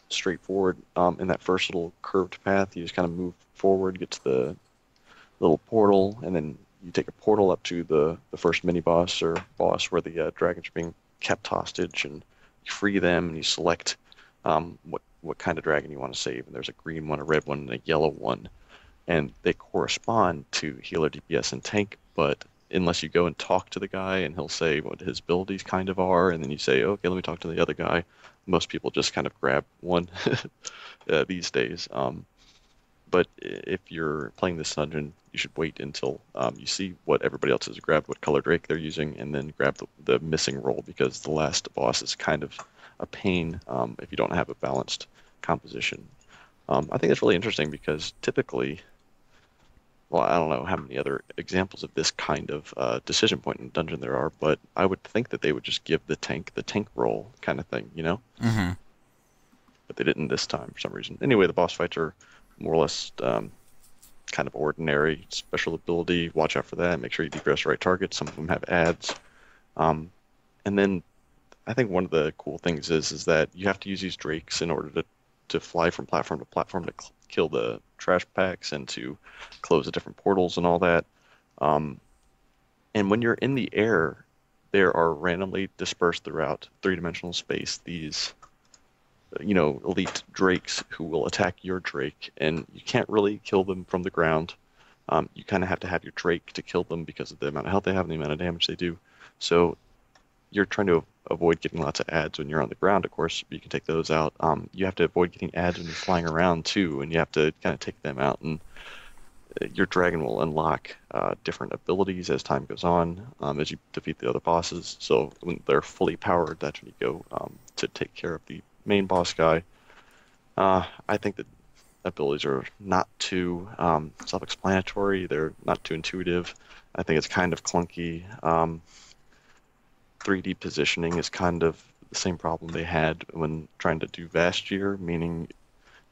straightforward. In that first little curved path, you just kind of move forward, get to the little portal, and then you take a portal up to the first mini boss or boss where the dragons are being kept hostage, and you free them, and you select what kind of dragon you want to save. And there's a green one, a red one, and a yellow one, and they correspond to healer, DPS, and tank. But unless you go and talk to the guy, and he'll say what his abilities kind of are, and then you say, okay, let me talk to the other guy. Most people just kind of grab one these days. But if you're playing this dungeon, you should wait until you see what everybody else has grabbed, what color drake they're using, and then grab the missing roll, because the last boss is kind of a pain if you don't have a balanced composition. I think it's really interesting because typically, well, I don't know how many other examples of this kind of decision point in dungeon there are, but I would think that they would just give the tank roll kind of thing, you know?
Mm-hmm.
But they didn't this time for some reason. Anyway, the boss fights are more or less kind of ordinary. Special ability, watch out for that. Make sure you DPS the right targets. Some of them have ads. And then I think one of the cool things is that you have to use these drakes in order to fly from platform to platform to kill the trash packs and to close the different portals and all that. And when you're in the air, there are randomly dispersed throughout three-dimensional space these elite drakes who will attack your drake, and you can't really kill them from the ground. You kind of have to have your drake to kill them because of the amount of health they have and the amount of damage they do. So you're trying to avoid getting lots of ads when you're on the ground, of course. You can take those out. You have to avoid getting ads when you're flying around too, and you have to kind of take them out. And your dragon will unlock different abilities as time goes on, as you defeat the other bosses. So when they're fully powered, that's when you go to take care of the main boss guy. I think that abilities are not too self-explanatory. They're not too intuitive. I think it's kind of clunky. 3D positioning is kind of the same problem they had when trying to do Vastier, meaning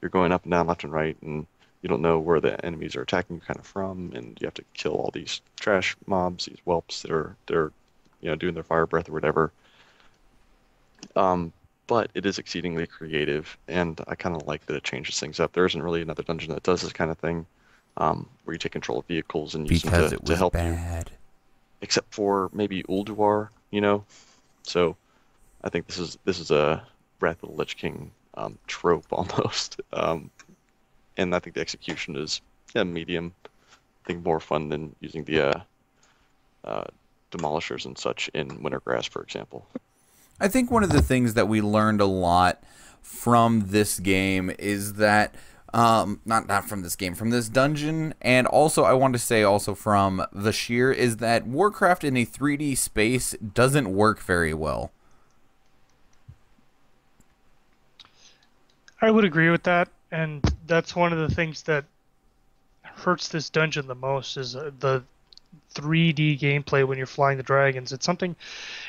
you're going up and down, left and right, and you don't know where the enemies are attacking you kind of from, and you have to kill all these trash mobs, these whelps that are doing their fire breath or whatever. but it is exceedingly creative, and I kind of like that it changes things up. There isn't really another dungeon that does this kind of thing, where you take control of vehicles and use them to help you. Except for maybe Ulduar, you know. So I think this is a Wrath of the Lich King trope almost, and I think the execution is medium. I think more fun than using the demolishers and such in Wintergrass, for example.
I think one of the things that we learned a lot from this game is that not from this game, from this dungeon, and also I want to say also from Vashir, is that Warcraft in a 3D space doesn't work very well.
I would agree with that, and that's one of the things that hurts this dungeon the most is the 3D gameplay when you're flying the dragons. It's something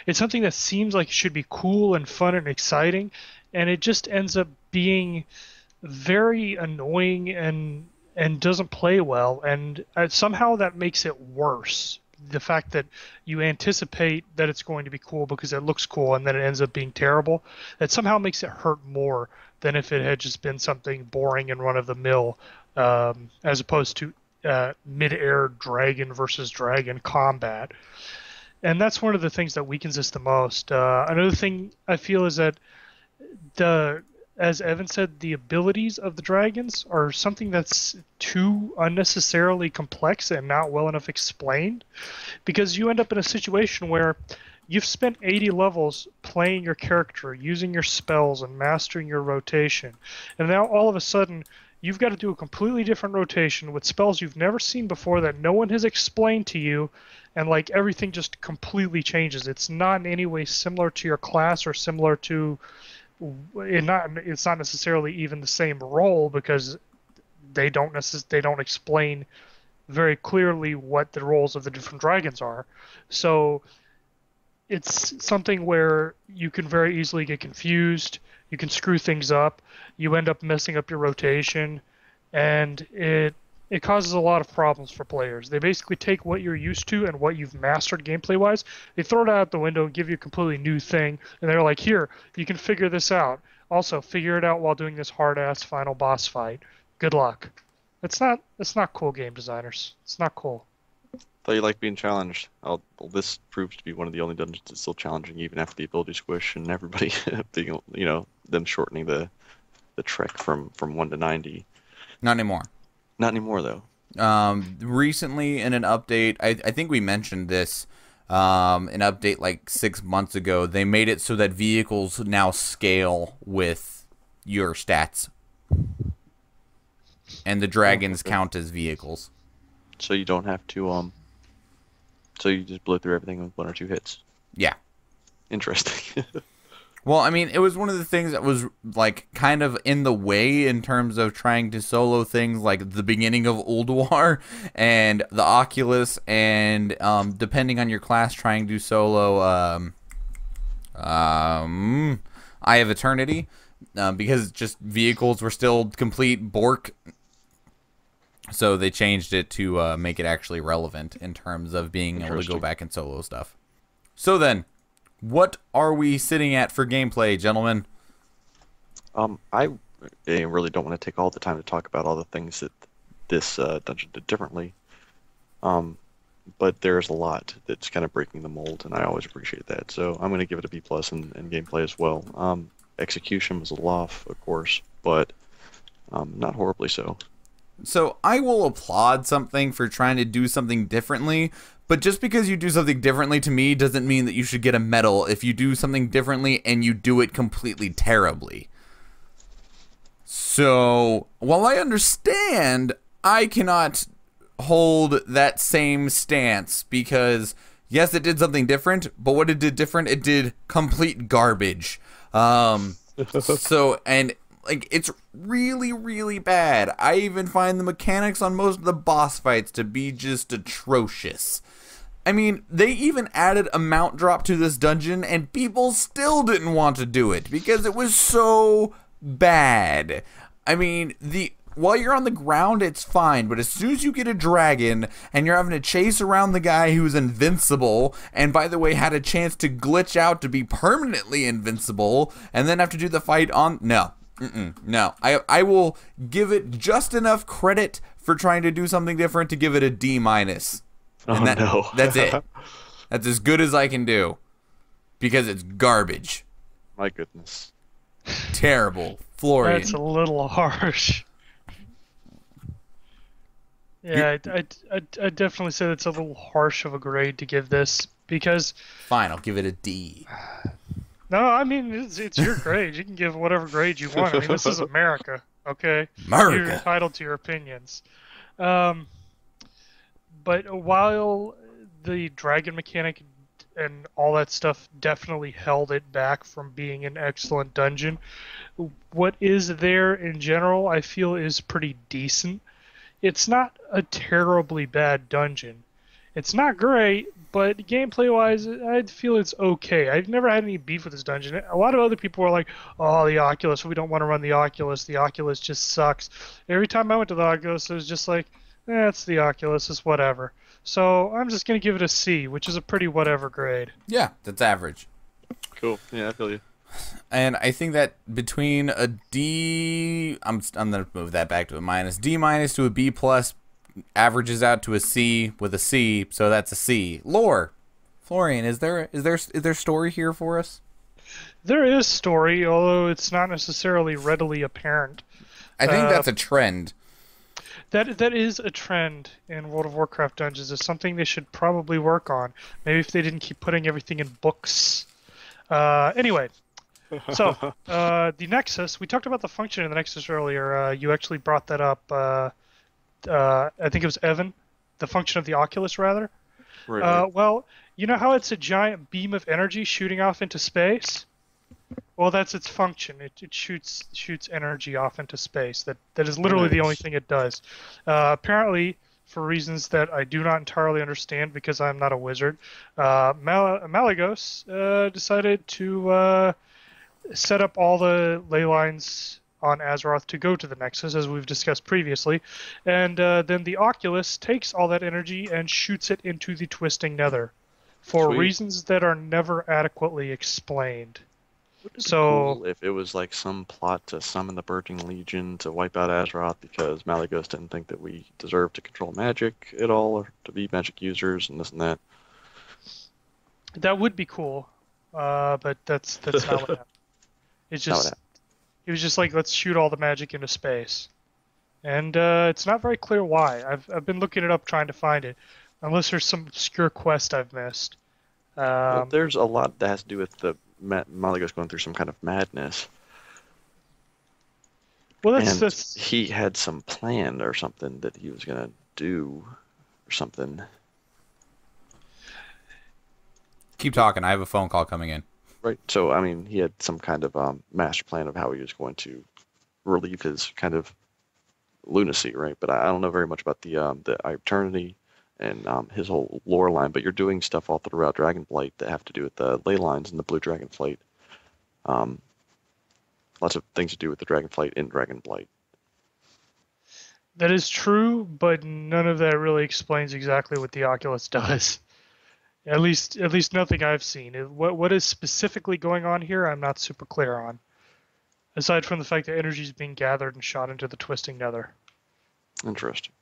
that seems like it should be cool and fun and exciting, and it just ends up being very annoying and doesn't play well, and somehow that makes it worse. The fact that you anticipate that it's going to be cool because it looks cool and then it ends up being terrible, that somehow makes it hurt more than if it had just been something boring and run-of-the-mill, as opposed to mid-air dragon versus dragon combat. And that's one of the things that weakens this the most. Another thing I feel is that as Evan said, the abilities of the dragons are something that's too unnecessarily complex and not well enough explained, because you end up in a situation where you've spent 80 levels playing your character, using your spells and mastering your rotation, and now all of a sudden you've got to do a completely different rotation with spells you've never seen before that no one has explained to you, and like everything just completely changes. It's not in any way similar to your class or similar to it's not necessarily even the same role, because they don't explain very clearly what the roles of the different dragons are. So it's something where you can very easily get confused, you can screw things up, you end up messing up your rotation, and it causes a lot of problems for players. They basically take what you're used to and what you've mastered gameplay-wise, they throw it out the window and give you a completely new thing, and they're like, here, you can figure this out. Also, figure it out while doing this hard-ass final boss fight. Good luck. It's not cool, game designers. It's not cool.
Thought you liked being challenged. Well, this proves to be one of the only dungeons that's still challenging, even after the ability squish and everybody being, them shortening the trek from 1 to 90.
Not anymore.
Not anymore, though.
Recently, in an update, I think we mentioned this, an update like 6 months ago, they made it so that vehicles now scale with your stats. And the dragons count as vehicles.
So you don't have to, so you just blow through everything with 1 or 2 hits.
Yeah.
Interesting.
Well, I mean, it was one of the things that was, like, kind of in the way in terms of trying to solo things like the beginning of Ulduar and the Oculus, and depending on your class, trying to solo Eye of Eternity, because just vehicles were still complete Bork. So they changed it to make it actually relevant in terms of being able to go back and solo stuff. So then, what are we sitting at for gameplay, gentlemen?
I really don't want to take all the time to talk about all the things that this dungeon did differently. But there's a lot that's kind of breaking the mold, and I always appreciate that. So I'm going to give it a B+ in gameplay as well. Execution was a little off, of course, but not horribly so.
So I will applaud something for trying to do something differently, but just because you do something differently to me doesn't mean that you should get a medal if you do something differently and you do it completely terribly. So, while I understand, I cannot hold that same stance because, yes, it did something different, but what it did different, it did complete garbage. Like, it's really, really bad. I even find the mechanics on most of the boss fights to be just atrocious. I mean, they even added a mount drop to this dungeon, and people still didn't want to do it because it was so bad. I mean, while you're on the ground, it's fine. But as soon as you get a dragon and you're having to chase around the guy who's invincible, and by the way, had a chance to glitch out to be permanently invincible, and then have to do the fight on... No. No. I will give it just enough credit for trying to do something different to give it a D-. And
no.
That's it. That's as good as I can do. Because it's garbage.
My goodness.
Terrible. Florian.
That's a little harsh. Yeah, I'd definitely say that's a little harsh of a grade to give this, because...
Fine, I'll give it a D.
No, I mean, it's your grade. You can give whatever grade you want. I mean, this is America, okay?
America.
You're entitled to your opinions. But while the dragon mechanic and all that stuff definitely held it back from being an excellent dungeon, what is there in general I feel is pretty decent. It's not a terribly bad dungeon. It's not great, but gameplay-wise, I feel it's okay. I've never had any beef with this dungeon. A lot of other people were like, oh, the Oculus, we don't want to run the Oculus. The Oculus just sucks. Every time I went to the Oculus, it was just like, it's the Oculus, it's whatever. So I'm just going to give it a C, which is a pretty whatever grade.
Yeah, that's average.
Cool. Yeah, I feel you.
And I think that between a D, I'm gonna move that back to a minus. D- to a B+, averages out to a C with a C, so that's a C. Lore, Florian, is there story here for us?
There is story, although it's not necessarily readily apparent.
I think that's a trend.
That is a trend in World of Warcraft dungeons. It's something they should probably work on. Maybe if they didn't keep putting everything in books. Anyway. So, the Nexus, we talked about the function in the Nexus earlier. You actually brought that up. I think it was Evan, the function of the Oculus, rather.
Right.
Well, you know how it's a giant beam of energy shooting off into space? Well, that's its function. It shoots energy off into space. That is literally the only thing it does. Apparently, for reasons that I do not entirely understand because I'm not a wizard, Malygos decided to set up all the ley lines on Azeroth to go to the Nexus, as we've discussed previously, and then the Oculus takes all that energy and shoots it into the Twisting Nether for reasons that are never adequately explained. So,
cool if it was like some plot to summon the Burning Legion to wipe out Azeroth because Malygos didn't think that we deserved to control magic at all or to be magic users and this and that.
That would be cool, but that's not what happened. It's just it was just like, let's shoot all the magic into space, and it's not very clear why. I've been looking it up trying to find it, unless there's some obscure quest I've missed.
Well, there's a lot that has to do with the Malygos going through some kind of madness.
Well, that's
he had some plan or something that he was gonna do or something.
Keep talking. I have a phone call coming in.
Right. So, I mean, he had some kind of master plan of how he was going to relieve his kind of lunacy, right? But I don't know very much about the Eternity and his whole lore line. But you're doing stuff all throughout Dragonblight that have to do with the ley lines and the Blue Dragonflight. Lots of things to do with the Dragonflight in Dragonblight.
That is true, but none of that really explains exactly what the Oculus does. At least nothing I've seen. What is specifically going on here, I'm not super clear on. Aside from the fact that energy is being gathered and shot into the Twisting Nether.
Interesting.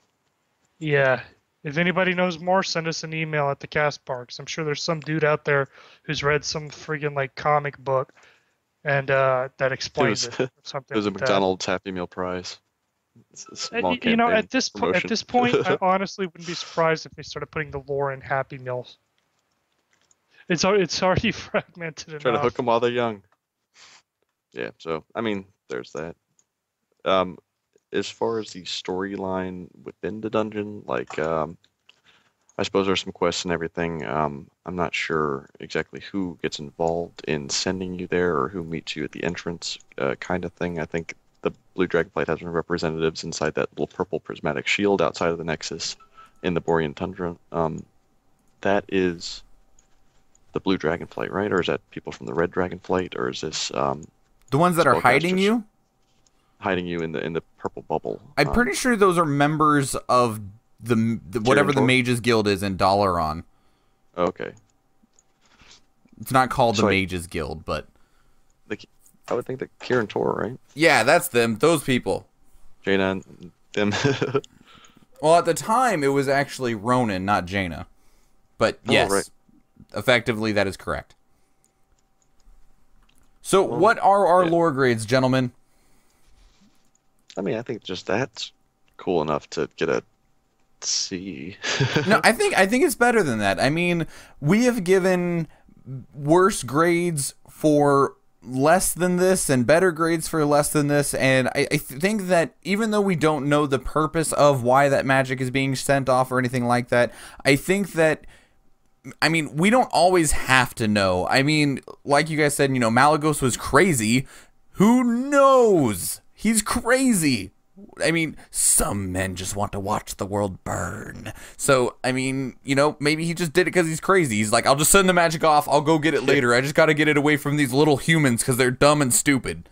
Yeah. If anybody knows more, send us an email at the Castbar, because I'm sure there's some dude out there who's read some friggin' like comic book and that explains it. Or something.
It was a
like
McDonald's Happy Meal prize.
You know, at this point, I honestly wouldn't be surprised if they started putting the lore in Happy Meals. It's already fragmented enough.
Try to hook them while they're young. Yeah, so, I mean, there's that. As far as the storyline within the dungeon, like, I suppose there's some quests and everything. I'm not sure exactly who gets involved in sending you there or who meets you at the entrance kind of thing. I think the Blue Dragonflight has some representatives inside that little purple prismatic shield outside of the Nexus in the Borean Tundra. That is the Blue Dragonflight, right? Or is that people from the Red Dragonflight? Or is this...
the ones that are hiding
spellcasters?
you?
hiding you in the purple bubble.
I'm pretty sure those are members of the whatever the
Tor?
Mages Guild is in Dalaran.
Okay.
It's not called the
So,
Mages Guild, but
I would think that Kieran Tor, right?
yeah, that's them. Those people.
Jaina and them.
Well, at the time, it was actually Ronan, not Jaina. But yes,
right.
Effectively, that is correct. So, what are our lore grades, gentlemen?
I mean, I think just that's cool enough to get a C.
No, I think it's better than that. I mean, we have given worse grades for less than this and better grades for less than this, and I think that even though we don't know the purpose of why that magic is being sent off or anything like that, I think that, I mean, we don't always have to know. I mean, like you guys said, you know, Malagos was crazy. Who knows? He's crazy. I mean, some men just want to watch the world burn. So, I mean, you know, maybe he just did it because he's crazy. He's like, I'll just send the magic off. I'll go get it later. I just got to get it away from these little humans because they're dumb and stupid.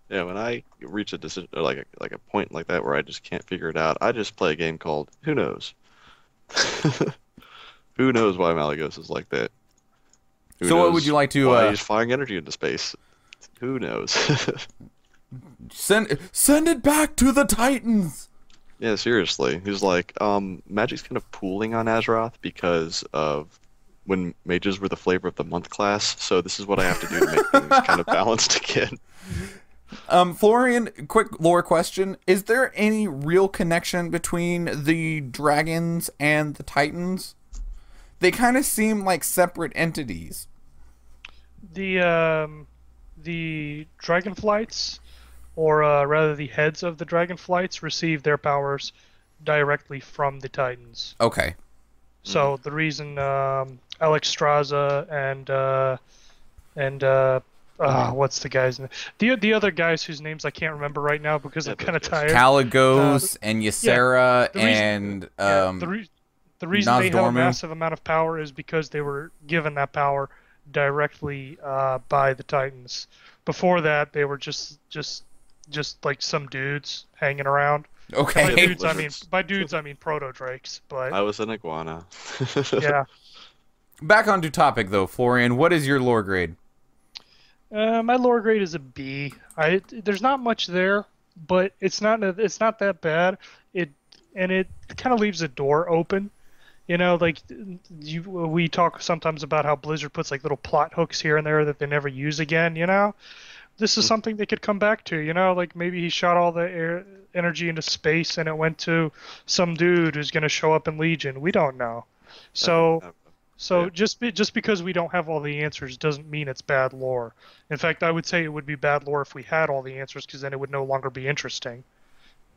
Yeah, when I reach a decision, or like a point like that where I just can't figure it out, I just play a game called Who Knows? Who knows why Malagos is like that? Who
So what
knows
would you like to...
why he's firing energy into space? Who knows?
Send it back to the Titans!
Yeah, seriously. He's like, magic's kind of pooling on Azeroth because of when mages were the flavor of the month class, so this is what I have to do to make things kind of balanced again.
Florian, quick lore question. Is there any real connection between the dragons and the Titans? They kind of seem like separate entities.
The dragonflights, or rather the heads of the dragonflights, receive their powers directly from the Titans.
Okay.
So the reason Alexstrasza and what's the guy's name? The other guys whose names I can't remember right now because I'm kind of tired.
Caligos and Ysera and
the reason they have a
Nozdormu.
massive amount of power is because they were given that power directly by the Titans. Before that, they were just like some dudes hanging around.
Okay.
By dudes I mean proto drakes, but
I was an iguana.
yeah.
Back onto topic though, Florian. What is your lore grade?
My lore grade is a B. There's not much there, but it's not that bad. It kind of leaves a door open. You know, like we talk sometimes about how Blizzard puts like little plot hooks here and there that they never use again. You know, this is something they could come back to. You know, like maybe he shot all the energy into space and it went to some dude who's going to show up in Legion. We don't know. So just because we don't have all the answers doesn't mean it's bad lore. In fact, I would say it would be bad lore if we had all the answers, because then it would no longer be interesting.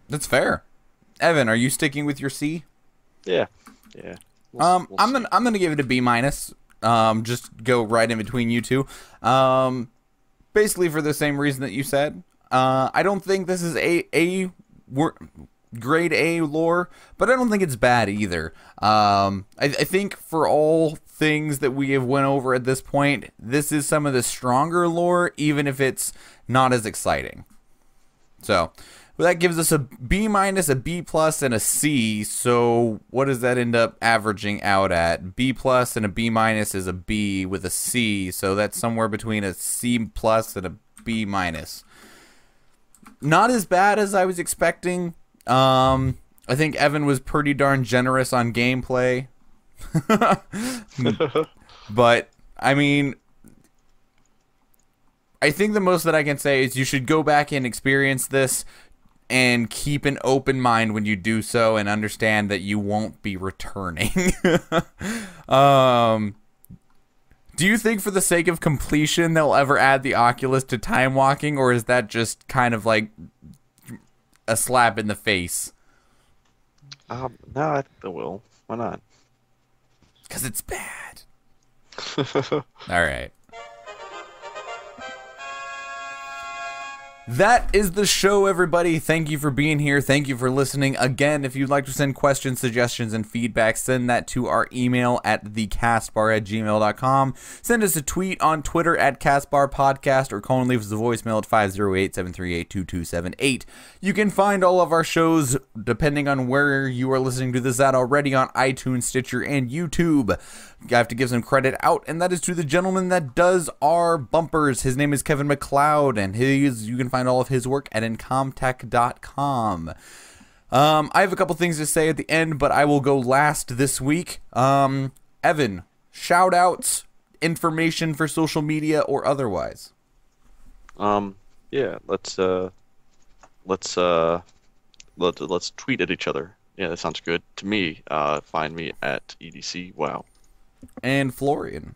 That's fair. Evan, are you sticking with your C?
Yeah.
I'm gonna give it a B minus. Just go right in between you two. Basically for the same reason that you said. I don't think this is grade A lore, but I don't think it's bad either. I think for all things that we have went over at this point, this is some of the stronger lore, even if it's not as exciting. So that gives us a B minus, a B plus, and a C. So what does that end up averaging out at? B plus and a B minus is a B with a C. So that's somewhere between a C plus and a B minus. Not as bad as I was expecting. I think Evan was pretty darn generous on gameplay. But, I mean, I think the most that I can say is you should go back and experience this and keep an open mind when you do so and understand that you won't be returning. Do you think for the sake of completion they'll ever add the Oculus to time walking, or is that just kind of like a slap in the face?
No, I think they will. Why not?
Because it's bad. All right. That is the show, everybody. Thank you for being here. Thank you for listening. Again, if you'd like to send questions, suggestions, and feedback, send that to our email at thecastbar@gmail.com. Send us a tweet on Twitter at Castbar Podcast, or call and leave us a voicemail at 508-738-2278. You can find all of our shows, depending on where you are listening to this at already, on iTunes, Stitcher, and YouTube. I have to give some credit out, and that is to the gentleman that does our bumpers. His name is Kevin McLeod, and you can find all of his work at incomtech.com. I have a couple things to say at the end, but I will go last this week. Evan, shout outs, information for social media or otherwise.
Yeah, let's tweet at each other. Yeah, that sounds good to me. Find me at EDC. Wow.
And Florian.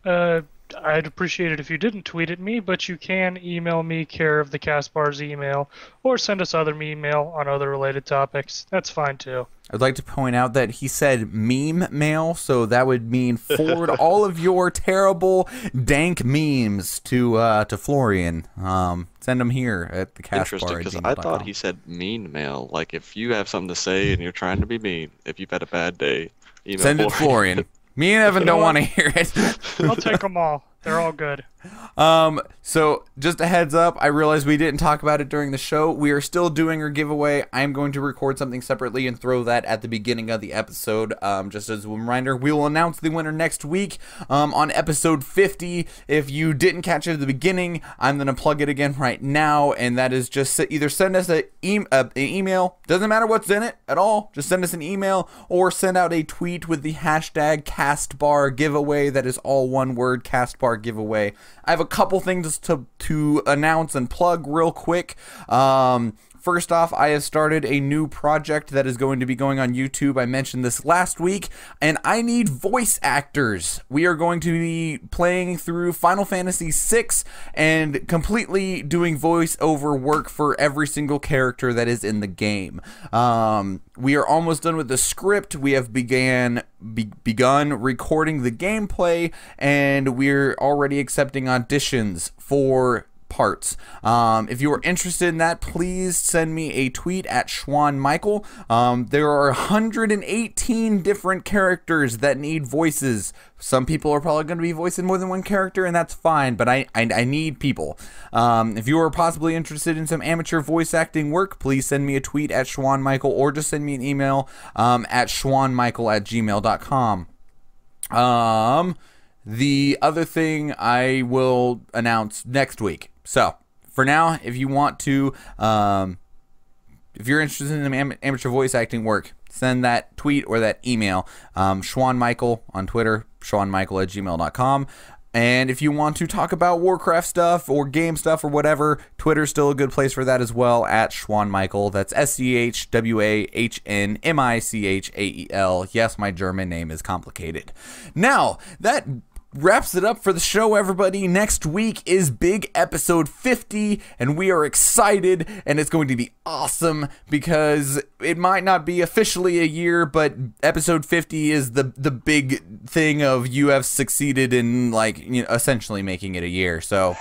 I'd appreciate it if you didn't tweet at me, but you can email me, care of the Castbar's email, or send us other email on other related topics. That's fine too.
I'd like to point out that he said meme mail, so that would mean forward all of your terrible, dank memes to Florian. Send them here at the Castbar.
Interesting, because I thought he said mean mail. Like, if you have something to say and you're trying to be mean, if you've had a bad day, email
send it to Florian. Me and Evan don't want to hear it.
I'll take them all. They're all good.
So just a heads up, I realized we didn't talk about it during the show. We are still doing our giveaway. I'm going to record something separately and throw that at the beginning of the episode. Just as a reminder, we will announce the winner next week on episode 50. If you didn't catch it at the beginning, I'm going to plug it again right now, and that is just either send us an email. Doesn't matter what's in it at all. Just send us an email or send out a tweet with the hashtag Castbar giveaway. That is all one word, Castbar giveaway. I have a couple things to announce and plug real quick. First off, I have started a new project that is going to be going on YouTube. I mentioned this last week, and I need voice actors. We are going to be playing through Final Fantasy VI and completely doing voiceover work for every single character that is in the game. We are almost done with the script. We have begun recording the gameplay, and we're already accepting auditions for parts. If you are interested in that, please send me a tweet at Schwan Michael. There are 118 different characters that need voices. Some people are probably going to be voicing more than one character, and that's fine, but I need people. If you are possibly interested in some amateur voice acting work, please send me a tweet at Schwan Michael, or just send me an email at schwanmichael@gmail.com. The other thing I will announce next week. So, for now, if you want to, if you're interested in amateur voice acting work, send that tweet or that email. Schwan Michael on Twitter, schwanmichael@gmail.com. And if you want to talk about Warcraft stuff or game stuff or whatever, Twitter's still a good place for that as well, at Schwan Michael. That's SCHWAHNMICHAEL. Yes, my German name is complicated. Now, that wraps it up for the show, everybody. Next week is big episode 50, and we are excited, and it's going to be awesome because it might not be officially a year, but episode 50 is the big thing of you have succeeded in, like, you know, essentially making it a year. So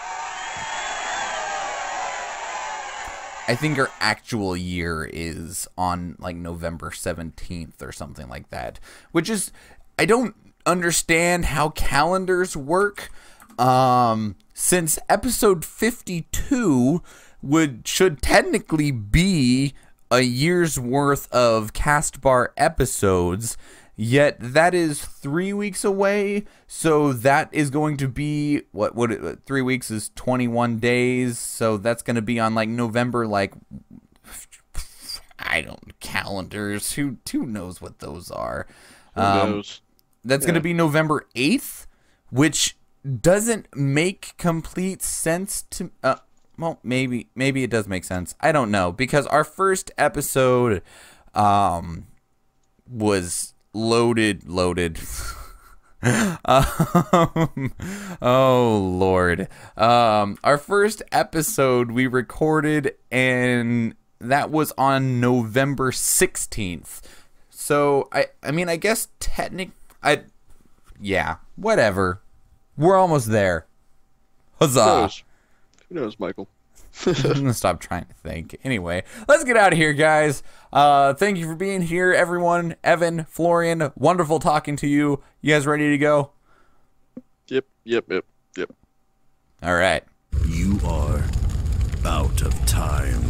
I think our actual year is on like November 17th or something like that, which is, I don't understand how calendars work, since episode 52 should technically be a year's worth of Castbar episodes, yet that is 3 weeks away. So that is going to be what 3 weeks is 21 days, so that's going to be on like November, like, I don't, calendars, who knows what those are.
Who knows?
That's going to be November 8th, which doesn't make complete sense to... well, maybe it does make sense. I don't know, because our first episode was loaded. Oh, Lord. Our first episode we recorded, and that was on November 16th. So, I mean, I guess yeah, whatever. We're almost there. Huzzah.
Who knows, Michael?
I'm gonna stop trying to think. Anyway, let's get out of here, guys. Thank you for being here, everyone. Evan, Florian, wonderful talking to you. You guys ready to go?
Yep.
All right.
You are out of time.